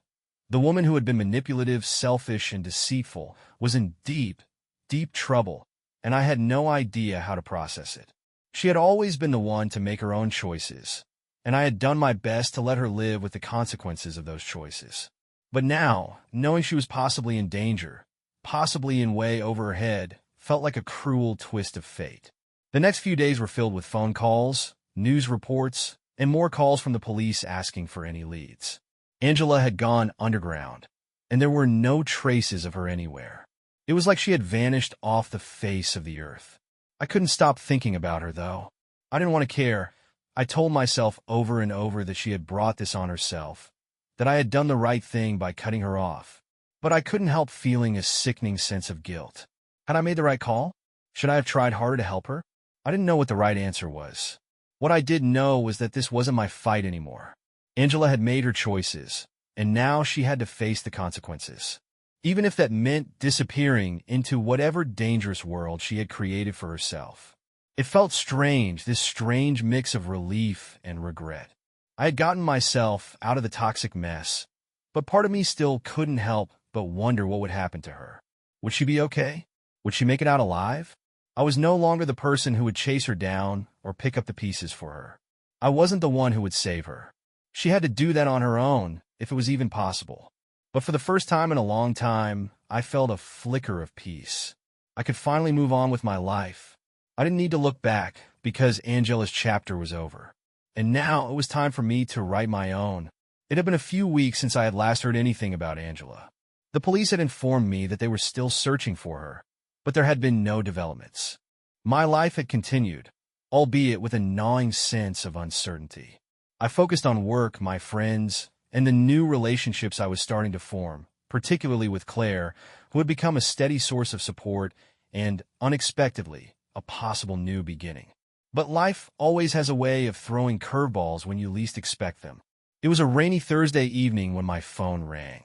the woman who had been manipulative, selfish, and deceitful, was in deep, deep trouble, and I had no idea how to process it. She had always been the one to make her own choices, and I had done my best to let her live with the consequences of those choices. But now, knowing she was possibly in danger, possibly in way over her head, felt like a cruel twist of fate. The next few days were filled with phone calls, news reports, and more calls from the police asking for any leads. Angela had gone underground, and there were no traces of her anywhere. It was like she had vanished off the face of the earth. I couldn't stop thinking about her, though. I didn't want to care. I told myself over and over that she had brought this on herself, that I had done the right thing by cutting her off. But I couldn't help feeling a sickening sense of guilt. Had I made the right call? Should I have tried harder to help her? I didn't know what the right answer was. What I did know was that this wasn't my fight anymore. Angela had made her choices, and now she had to face the consequences. Even if that meant disappearing into whatever dangerous world she had created for herself. It felt strange, this strange mix of relief and regret. I had gotten myself out of the toxic mess, but part of me still couldn't help but wonder what would happen to her. Would she be okay? Would she make it out alive? I was no longer the person who would chase her down or pick up the pieces for her. I wasn't the one who would save her. She had to do that on her own, if it was even possible. But for the first time in a long time, I felt a flicker of peace. I could finally move on with my life. I didn't need to look back because Angela's chapter was over. And now it was time for me to write my own. It had been a few weeks since I had last heard anything about Angela. The police had informed me that they were still searching for her, but there had been no developments. My life had continued, albeit with a gnawing sense of uncertainty. I focused on work, my friends, and the new relationships I was starting to form, particularly with Claire, who had become a steady source of support and, unexpectedly, a possible new beginning. But life always has a way of throwing curveballs when you least expect them. It was a rainy Thursday evening when my phone rang.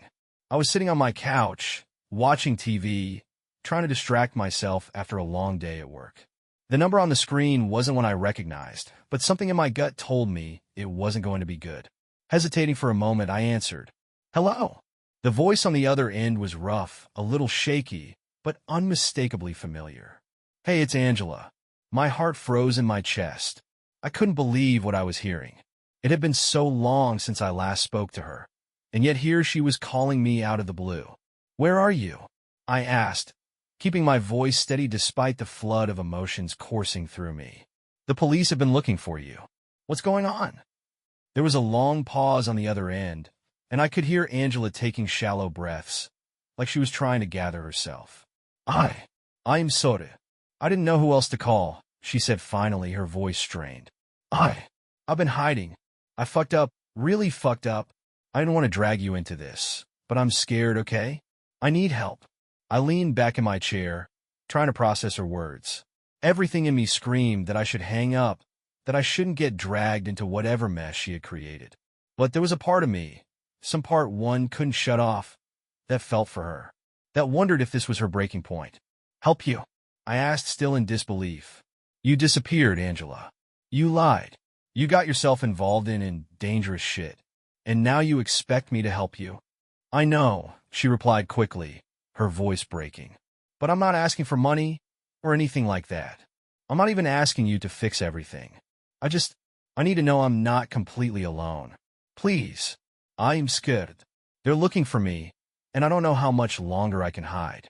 I was sitting on my couch, watching TV, trying to distract myself after a long day at work. The number on the screen wasn't one I recognized, but something in my gut told me it wasn't going to be good. Hesitating for a moment, I answered, "Hello." The voice on the other end was rough, a little shaky, but unmistakably familiar. "Hey, it's Angela." My heart froze in my chest. I couldn't believe what I was hearing. It had been so long since I last spoke to her, and yet here she was calling me out of the blue. "Where are you?" I asked, keeping my voice steady despite the flood of emotions coursing through me. "The police have been looking for you. What's going on?" There was a long pause on the other end, and I could hear Angela taking shallow breaths, like she was trying to gather herself. I'm sorry. I didn't know who else to call," she said finally, her voice strained. I've been hiding. I fucked up, really fucked up. I didn't want to drag you into this, but I'm scared, okay? I need help." I leaned back in my chair, trying to process her words. Everything in me screamed that I should hang up, that I shouldn't get dragged into whatever mess she had created. But there was a part of me, some part one couldn't shut off, that felt for her, that wondered if this was her breaking point. "Help you?" I asked, still in disbelief. "You disappeared, Angela. You lied. You got yourself involved in dangerous shit. And now you expect me to help you?" "I know," she replied quickly, her voice breaking. "But I'm not asking for money or anything like that. I'm not even asking you to fix everything. I need to know I'm not completely alone. Please. I'm scared. They're looking for me, and I don't know how much longer I can hide."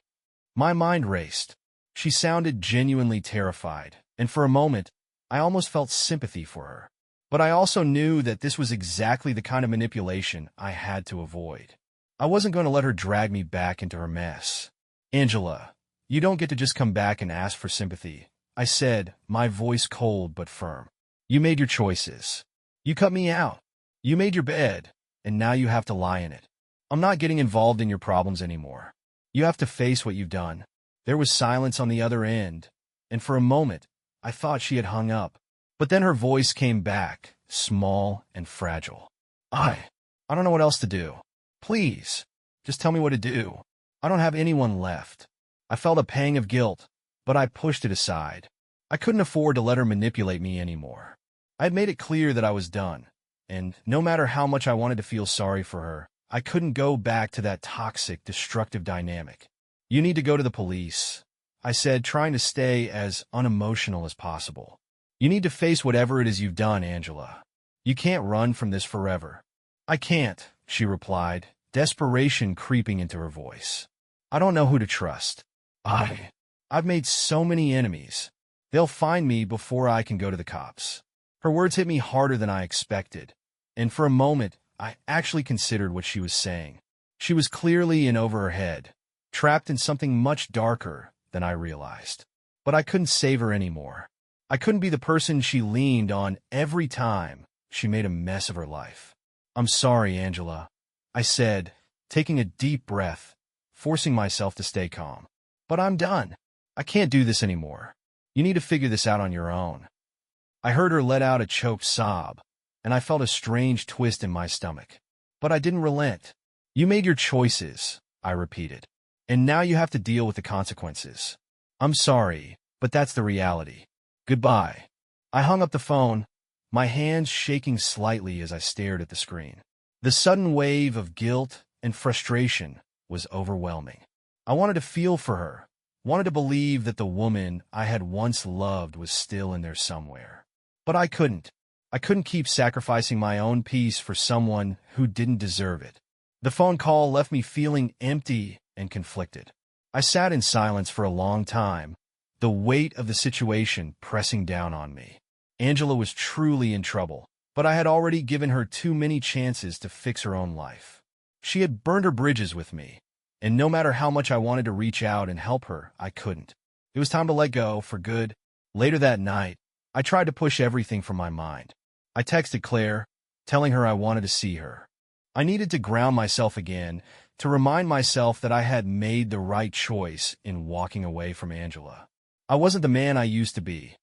My mind raced. She sounded genuinely terrified, and for a moment, I almost felt sympathy for her. But I also knew that this was exactly the kind of manipulation I had to avoid. I wasn't going to let her drag me back into her mess. "Angela, you don't get to just come back and ask for sympathy," I said, my voice cold but firm. "You made your choices. You cut me out. You made your bed, and now you have to lie in it. I'm not getting involved in your problems anymore. You have to face what you've done." There was silence on the other end, and for a moment, I thought she had hung up. But then her voice came back, small and fragile. I don't know what else to do. Please, just tell me what to do. I don't have anyone left." I felt a pang of guilt, but I pushed it aside. I couldn't afford to let her manipulate me anymore. I had made it clear that I was done, and no matter how much I wanted to feel sorry for her, I couldn't go back to that toxic, destructive dynamic. "You need to go to the police," I said, trying to stay as unemotional as possible. "You need to face whatever it is you've done, Angela. You can't run from this forever." "I can't," she replied, desperation creeping into her voice. "I don't know who to trust. I've made so many enemies. They'll find me before I can go to the cops." Her words hit me harder than I expected, and for a moment, I actually considered what she was saying. She was clearly in over her head, trapped in something much darker than I realized. But I couldn't save her anymore. I couldn't be the person she leaned on every time she made a mess of her life. "I'm sorry, Angela," I said, taking a deep breath, forcing myself to stay calm. "But I'm done. I can't do this anymore. You need to figure this out on your own." I heard her let out a choked sob, and I felt a strange twist in my stomach. But I didn't relent. "You made your choices," I repeated, "and now you have to deal with the consequences. I'm sorry, but that's the reality. Goodbye." I hung up the phone, my hands shaking slightly as I stared at the screen. The sudden wave of guilt and frustration was overwhelming. I wanted to feel for her, wanted to believe that the woman I had once loved was still in there somewhere. But I couldn't. I couldn't keep sacrificing my own peace for someone who didn't deserve it. The phone call left me feeling empty and conflicted. I sat in silence for a long time, the weight of the situation pressing down on me. Angela was truly in trouble, but I had already given her too many chances to fix her own life. She had burned her bridges with me, and no matter how much I wanted to reach out and help her, I couldn't. It was time to let go for good. Later that night, I tried to push everything from my mind. I texted Claire, telling her I wanted to see her. I needed to ground myself again, to remind myself that I had made the right choice in walking away from Angela. I wasn't the man I used to be,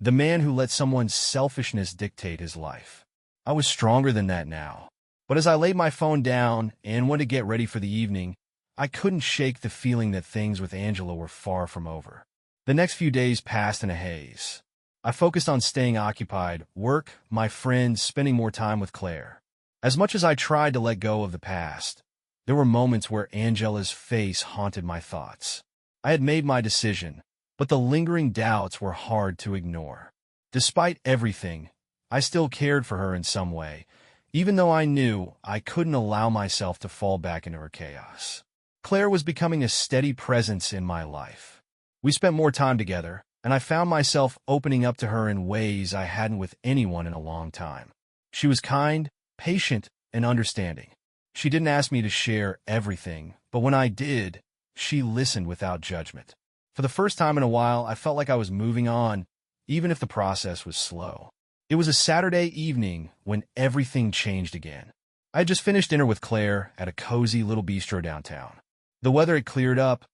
the man who let someone's selfishness dictate his life. I was stronger than that now. But as I laid my phone down and went to get ready for the evening, I couldn't shake the feeling that things with Angela were far from over. The next few days passed in a haze. I focused on staying occupied, work, my friends, spending more time with Claire. As much as I tried to let go of the past, there were moments where Angela's face haunted my thoughts. I had made my decision, but the lingering doubts were hard to ignore. Despite everything, I still cared for her in some way, even though I knew I couldn't allow myself to fall back into her chaos. Claire was becoming a steady presence in my life. We spent more time together, and I found myself opening up to her in ways I hadn't with anyone in a long time. She was kind, patient, and understanding. She didn't ask me to share everything, but when I did, she listened without judgment. For the first time in a while, I felt like I was moving on, even if the process was slow. It was a Saturday evening when everything changed again. I had just finished dinner with Claire at a cozy little bistro downtown. The weather had cleared up,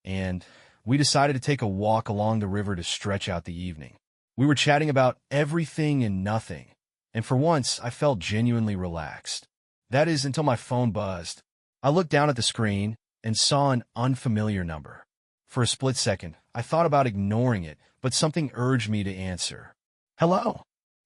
and we decided to take a walk along the river to stretch out the evening. We were chatting about everything and nothing, and for once, I felt genuinely relaxed. That is, until my phone buzzed. I looked down at the screen and saw an unfamiliar number. For a split second, I thought about ignoring it, but something urged me to answer. Hello?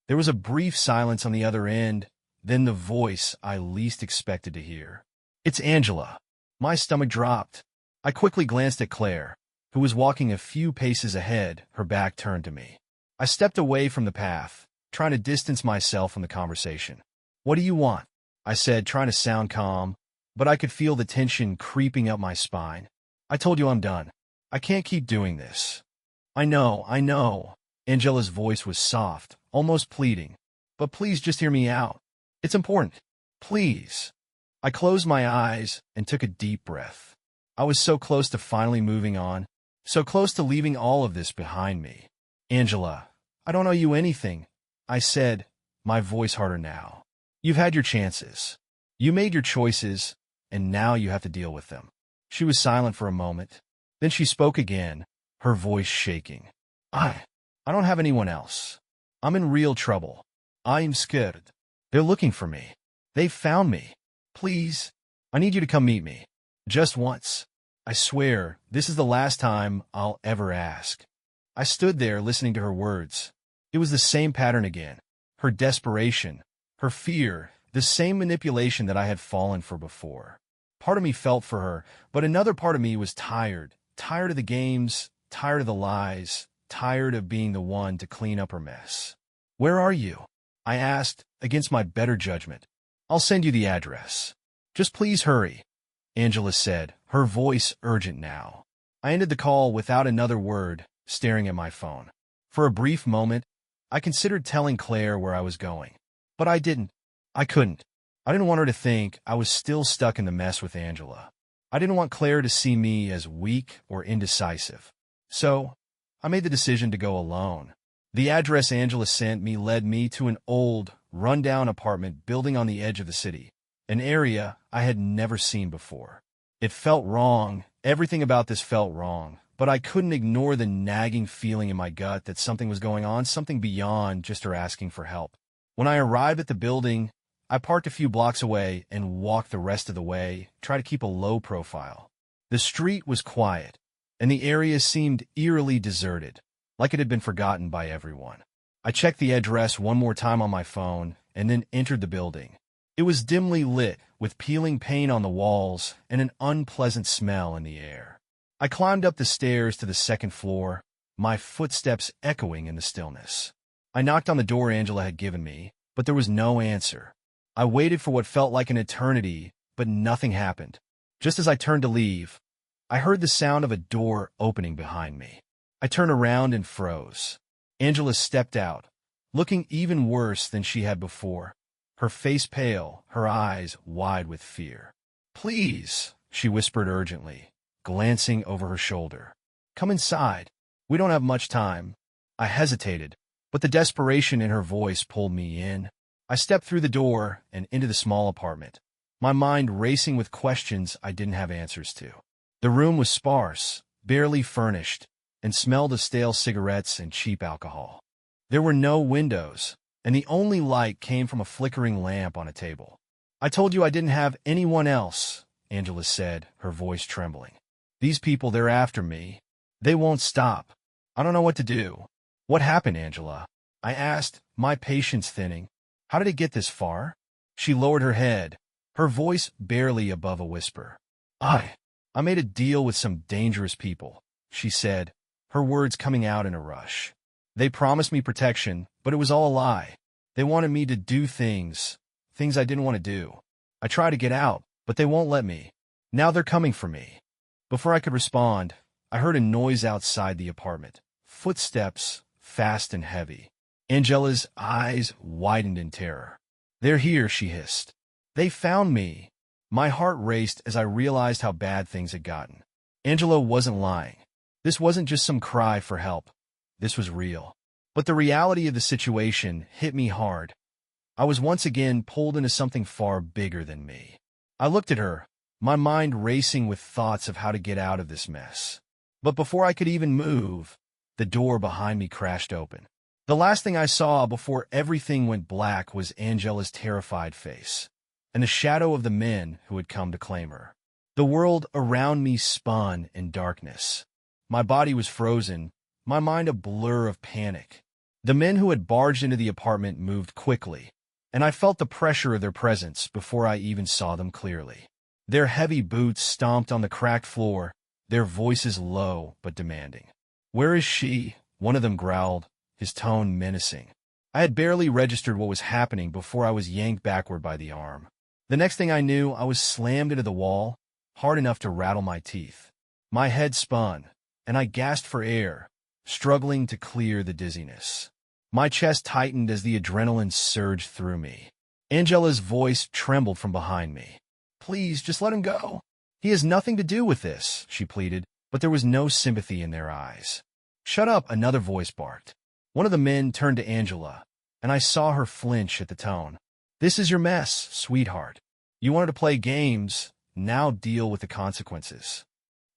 There was a brief silence on the other end, then the voice I least expected to hear. It's Angela. My stomach dropped. I quickly glanced at Claire, who was walking a few paces ahead, her back turned to me. I stepped away from the path, trying to distance myself from the conversation. What do you want? I said, trying to sound calm, but I could feel the tension creeping up my spine. I told you I'm done. I can't keep doing this. I know. Angela's voice was soft, almost pleading. But please just hear me out. It's important. Please. I closed my eyes and took a deep breath. I was so close to finally moving on, so close to leaving all of this behind me. Angela, I don't owe you anything, I said, my voice harder now. You've had your chances. You made your choices, and now you have to deal with them. She was silent for a moment. Then she spoke again, her voice shaking. I don't have anyone else. I'm in real trouble. I'm scared. They're looking for me. They've found me. Please, I need you to come meet me. Just once. I swear, this is the last time I'll ever ask. I stood there listening to her words. It was the same pattern again. Her desperation, her fear, the same manipulation that I had fallen for before. Part of me felt for her, but another part of me was tired. Tired of the games, tired of the lies, tired of being the one to clean up her mess. Where are you? I asked, against my better judgment. I'll send you the address. Just please hurry, Angela said, her voice urgent now. I ended the call without another word, staring at my phone. For a brief moment, I considered telling Claire where I was going. But I didn't. I couldn't. I didn't want her to think I was still stuck in the mess with Angela. I didn't want Claire to see me as weak or indecisive. So, I made the decision to go alone. The address Angela sent me led me to an old, run-down apartment building on the edge of the city, an area I had never seen before. It felt wrong. Everything about this felt wrong, but I couldn't ignore the nagging feeling in my gut that something was going on, something beyond just her asking for help. When I arrived at the building, I parked a few blocks away and walked the rest of the way, trying to keep a low profile. The street was quiet, and the area seemed eerily deserted, like it had been forgotten by everyone. I checked the address one more time on my phone and then entered the building. It was dimly lit, with peeling paint on the walls and an unpleasant smell in the air. I climbed up the stairs to the second floor, my footsteps echoing in the stillness. I knocked on the door Angela had given me, but there was no answer. I waited for what felt like an eternity, but nothing happened. Just as I turned to leave, I heard the sound of a door opening behind me. I turned around and froze. Angela stepped out, looking even worse than she had before. Her face pale, her eyes wide with fear. "Please," she whispered urgently, glancing over her shoulder. "Come inside. We don't have much time." I hesitated, but the desperation in her voice pulled me in. I stepped through the door and into the small apartment, my mind racing with questions I didn't have answers to. The room was sparse, barely furnished, and smelled of stale cigarettes and cheap alcohol. There were no windows, and the only light came from a flickering lamp on a table. "I told you I didn't have anyone else," Angela said, her voice trembling. "These people, they're after me. They won't stop. I don't know what to do." "What happened, Angela?" I asked, my patience thinning. "How did it get this far?" She lowered her head, her voice barely above a whisper. I made a deal with some dangerous people," she said, her words coming out in a rush. "They promised me protection, but it was all a lie. They wanted me to do things I didn't want to do. I tried to get out, but they won't let me. Now they're coming for me." Before I could respond, I heard a noise outside the apartment. Footsteps, fast and heavy. Angela's eyes widened in terror. "They're here," she hissed. "They found me." My heart raced as I realized how bad things had gotten. Angela wasn't lying. This wasn't just some cry for help. This was real. But the reality of the situation hit me hard. I was once again pulled into something far bigger than me. I looked at her, my mind racing with thoughts of how to get out of this mess. But before I could even move, the door behind me crashed open. The last thing I saw before everything went black was Angela's terrified face, and the shadow of the men who had come to claim her. The world around me spun in darkness. My body was frozen, my mind a blur of panic. The men who had barged into the apartment moved quickly, and I felt the pressure of their presence before I even saw them clearly. Their heavy boots stomped on the cracked floor, their voices low but demanding. "Where is she?" one of them growled, his tone menacing. I had barely registered what was happening before I was yanked backward by the arm. The next thing I knew, I was slammed into the wall, hard enough to rattle my teeth. My head spun, and I gasped for air, struggling to clear the dizziness. My chest tightened as the adrenaline surged through me. Angela's voice trembled from behind me. "Please, just let him go. He has nothing to do with this," she pleaded, but there was no sympathy in their eyes. "Shut up," another voice barked. One of the men turned to Angela, and I saw her flinch at the tone. "This is your mess, sweetheart. You wanted to play games, now deal with the consequences."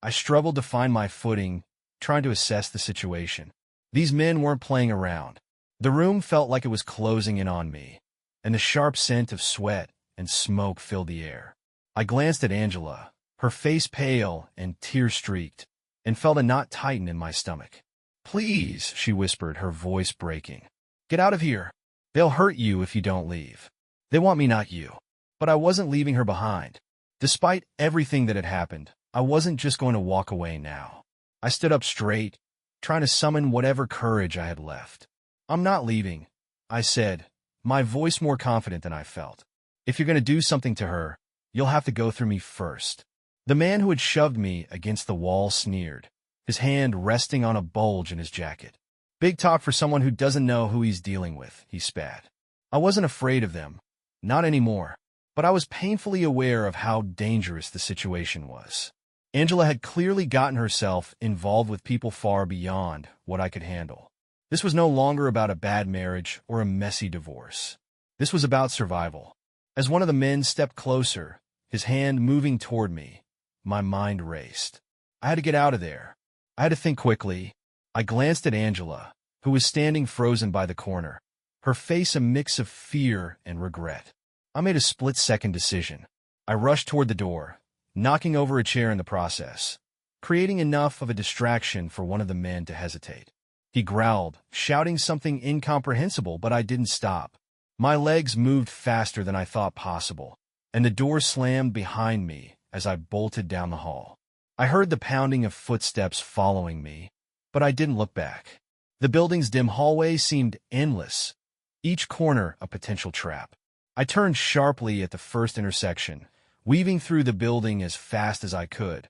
I struggled to find my footing, trying to assess the situation. These men weren't playing around. The room felt like it was closing in on me, and the sharp scent of sweat and smoke filled the air. I glanced at Angela, her face pale and tear-streaked, and felt a knot tighten in my stomach. "Please," she whispered, her voice breaking. "Get out of here. They'll hurt you if you don't leave. They want me, not you." But I wasn't leaving her behind. Despite everything that had happened, I wasn't just going to walk away now. I stood up straight, trying to summon whatever courage I had left. "I'm not leaving," I said, my voice more confident than I felt. "If you're going to do something to her, you'll have to go through me first." The man who had shoved me against the wall sneered, his hand resting on a bulge in his jacket. "Big talk for someone who doesn't know who he's dealing with," he spat. I wasn't afraid of them, not anymore, but I was painfully aware of how dangerous the situation was. Angela had clearly gotten herself involved with people far beyond what I could handle. This was no longer about a bad marriage or a messy divorce. This was about survival. As one of the men stepped closer, his hand moving toward me, my mind raced. I had to get out of there. I had to think quickly. I glanced at Angela, who was standing frozen by the corner, her face a mix of fear and regret. I made a split-second decision. I rushed toward the door, knocking over a chair in the process, creating enough of a distraction for one of the men to hesitate. He growled, shouting something incomprehensible, but I didn't stop. My legs moved faster than I thought possible, and the door slammed behind me as I bolted down the hall. I heard the pounding of footsteps following me, but I didn't look back. The building's dim hallway seemed endless, each corner a potential trap. I turned sharply at the first intersection, weaving through the building as fast as I could,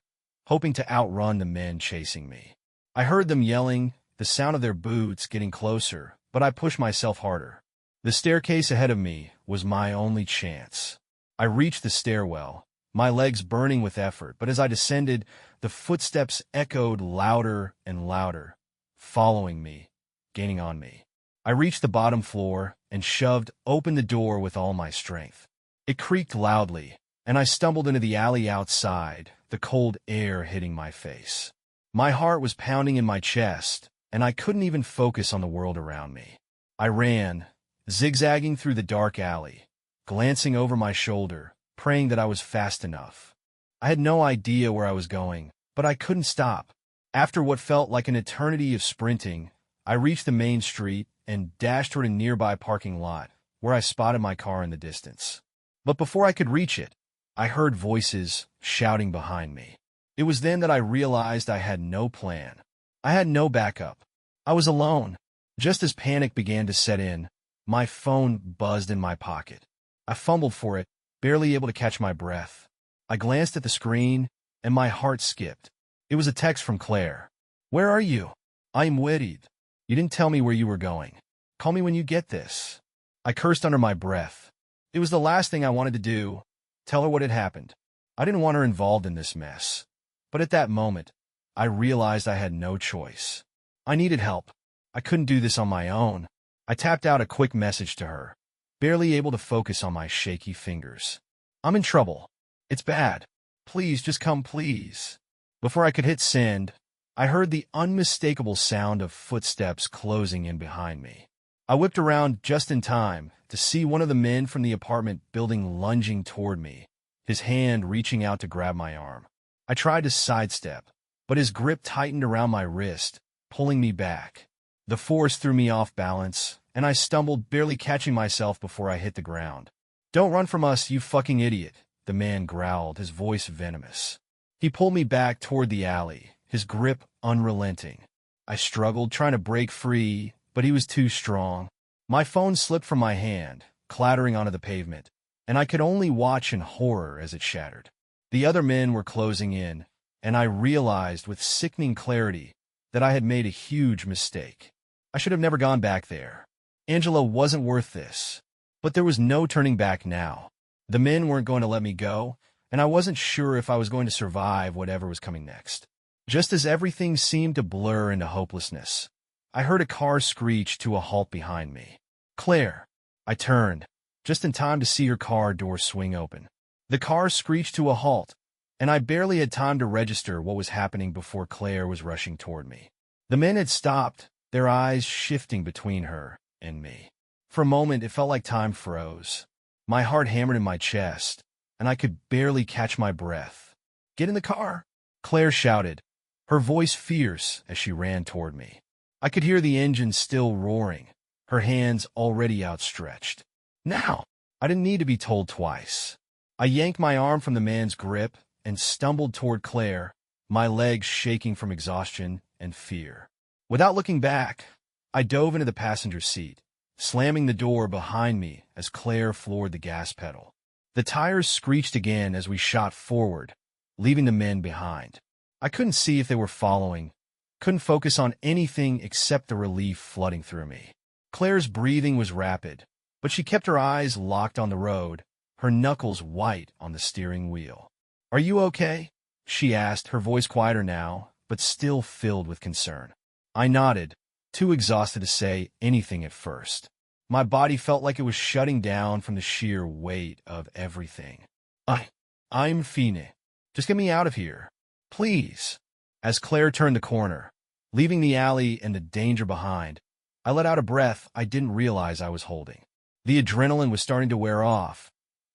hoping to outrun the men chasing me. I heard them yelling, the sound of their boots getting closer, but I pushed myself harder. The staircase ahead of me was my only chance. I reached the stairwell, my legs burning with effort, but as I descended, the footsteps echoed louder and louder, following me, gaining on me. I reached the bottom floor and shoved open the door with all my strength. It creaked loudly, and I stumbled into the alley outside, the cold air hitting my face. My heart was pounding in my chest, and I couldn't even focus on the world around me. I ran, zigzagging through the dark alley, glancing over my shoulder, praying that I was fast enough. I had no idea where I was going, but I couldn't stop. After what felt like an eternity of sprinting, I reached the main street and dashed toward a nearby parking lot, where I spotted my car in the distance. But before I could reach it, I heard voices shouting behind me. It was then that I realized I had no plan. I had no backup. I was alone. Just as panic began to set in, my phone buzzed in my pocket. I fumbled for it, barely able to catch my breath. I glanced at the screen, and my heart skipped. It was a text from Claire. "Where are you? I am worried. You didn't tell me where you were going. Call me when you get this." I cursed under my breath. It was the last thing I wanted to do, tell her what had happened. I didn't want her involved in this mess. But at that moment, I realized I had no choice. I needed help. I couldn't do this on my own. I tapped out a quick message to her, barely able to focus on my shaky fingers. "I'm in trouble. It's bad. Please, just come, please." Before I could hit send, I heard the unmistakable sound of footsteps closing in behind me. I whipped around just in time to see one of the men from the apartment building lunging toward me, his hand reaching out to grab my arm. I tried to sidestep, but his grip tightened around my wrist, pulling me back. The force threw me off balance, and I stumbled, barely catching myself before I hit the ground. "Don't run from us, you fucking idiot," the man growled, his voice venomous. He pulled me back toward the alley, his grip unrelenting. I struggled, trying to break free, but he was too strong. My phone slipped from my hand, clattering onto the pavement, and I could only watch in horror as it shattered. The other men were closing in, and I realized with sickening clarity that I had made a huge mistake. I should have never gone back there. Angela wasn't worth this. But there was no turning back now. The men weren't going to let me go, and I wasn't sure if I was going to survive whatever was coming next. Just as everything seemed to blur into hopelessness, I heard a car screech to a halt behind me. "Claire." I turned, just in time to see her car door swing open. The car screeched to a halt, and I barely had time to register what was happening before Claire was rushing toward me. The men had stopped, their eyes shifting between her and me. For a moment, it felt like time froze. My heart hammered in my chest, and I could barely catch my breath. "Get in the car," Claire shouted, her voice fierce as she ran toward me. I could hear the engine still roaring, her hands already outstretched. "Now!" I didn't need to be told twice. I yanked my arm from the man's grip and stumbled toward Claire, my legs shaking from exhaustion and fear. Without looking back, I dove into the passenger seat, slamming the door behind me as Claire floored the gas pedal. The tires screeched again as we shot forward, leaving the men behind. I couldn't see if they were following, couldn't focus on anything except the relief flooding through me. Claire's breathing was rapid, but she kept her eyes locked on the road, her knuckles white on the steering wheel. "Are you okay?" she asked, her voice quieter now, but still filled with concern. I nodded, too exhausted to say anything at first. My body felt like it was shutting down from the sheer weight of everything. I'm fine. Just get me out of here. Please." As Claire turned the corner, leaving the alley and the danger behind, I let out a breath I didn't realize I was holding. The adrenaline was starting to wear off,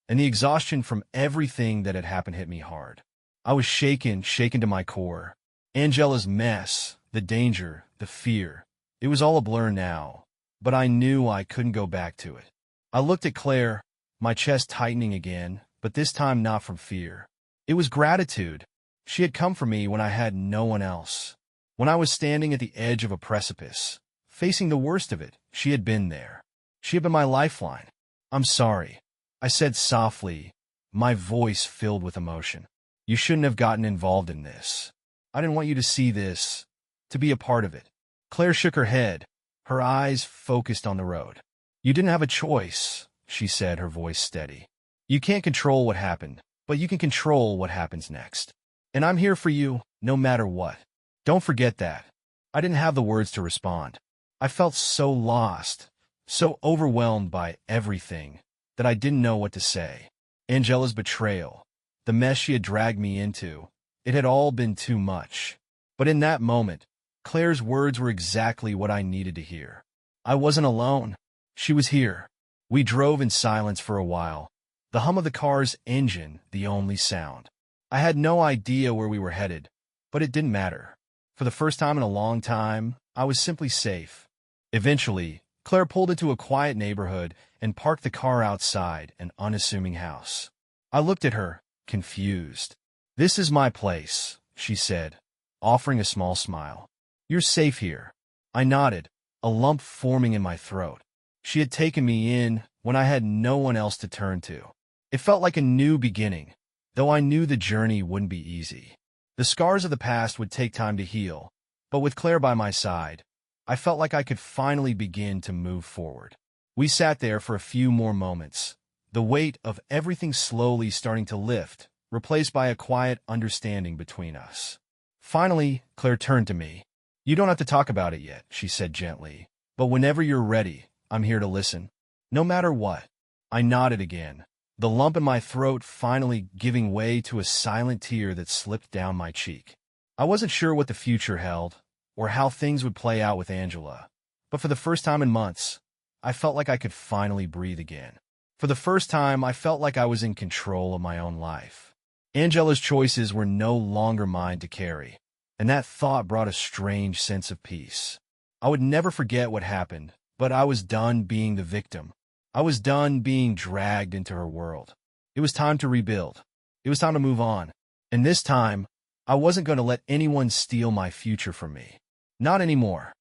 and the exhaustion from everything that had happened hit me hard. I was shaken to my core. Angela's mess, the danger, the fear. It was all a blur now, but I knew I couldn't go back to it. I looked at Claire, my chest tightening again, but this time not from fear. It was gratitude. She had come for me when I had no one else. When I was standing at the edge of a precipice, facing the worst of it, she had been there. She had been my lifeline. "I'm sorry," I said softly, my voice filled with emotion. "You shouldn't have gotten involved in this. I didn't want you to see this to be a part of it. Claire shook her head, her eyes focused on the road. You didn't have a choice, she said, her voice steady. You can't control what happened, but you can control what happens next. And I'm here for you, no matter what. Don't forget that. I didn't have the words to respond. I felt so lost, so overwhelmed by everything, that I didn't know what to say. Angela's betrayal, the mess she had dragged me into, it had all been too much. But in that moment, Claire's words were exactly what I needed to hear. I wasn't alone. She was here. We drove in silence for a while, the hum of the car's engine the only sound. I had no idea where we were headed, but it didn't matter. For the first time in a long time, I was simply safe. Eventually, Claire pulled into a quiet neighborhood and parked the car outside an unassuming house. I looked at her, confused. This is my place, she said, offering a small smile. You're safe here. I nodded, a lump forming in my throat. She had taken me in when I had no one else to turn to. It felt like a new beginning, though I knew the journey wouldn't be easy. The scars of the past would take time to heal, but with Claire by my side, I felt like I could finally begin to move forward. We sat there for a few more moments, the weight of everything slowly starting to lift, replaced by a quiet understanding between us. Finally, Claire turned to me. You don't have to talk about it yet, she said gently, but whenever you're ready, I'm here to listen. No matter what. I nodded again, the lump in my throat finally giving way to a silent tear that slipped down my cheek. I wasn't sure what the future held, or how things would play out with Angela, but for the first time in months, I felt like I could finally breathe again. For the first time, I felt like I was in control of my own life. Angela's choices were no longer mine to carry, and that thought brought a strange sense of peace. I would never forget what happened, but I was done being the victim. I was done being dragged into her world. It was time to rebuild. It was time to move on. And this time, I wasn't going to let anyone steal my future from me. Not anymore.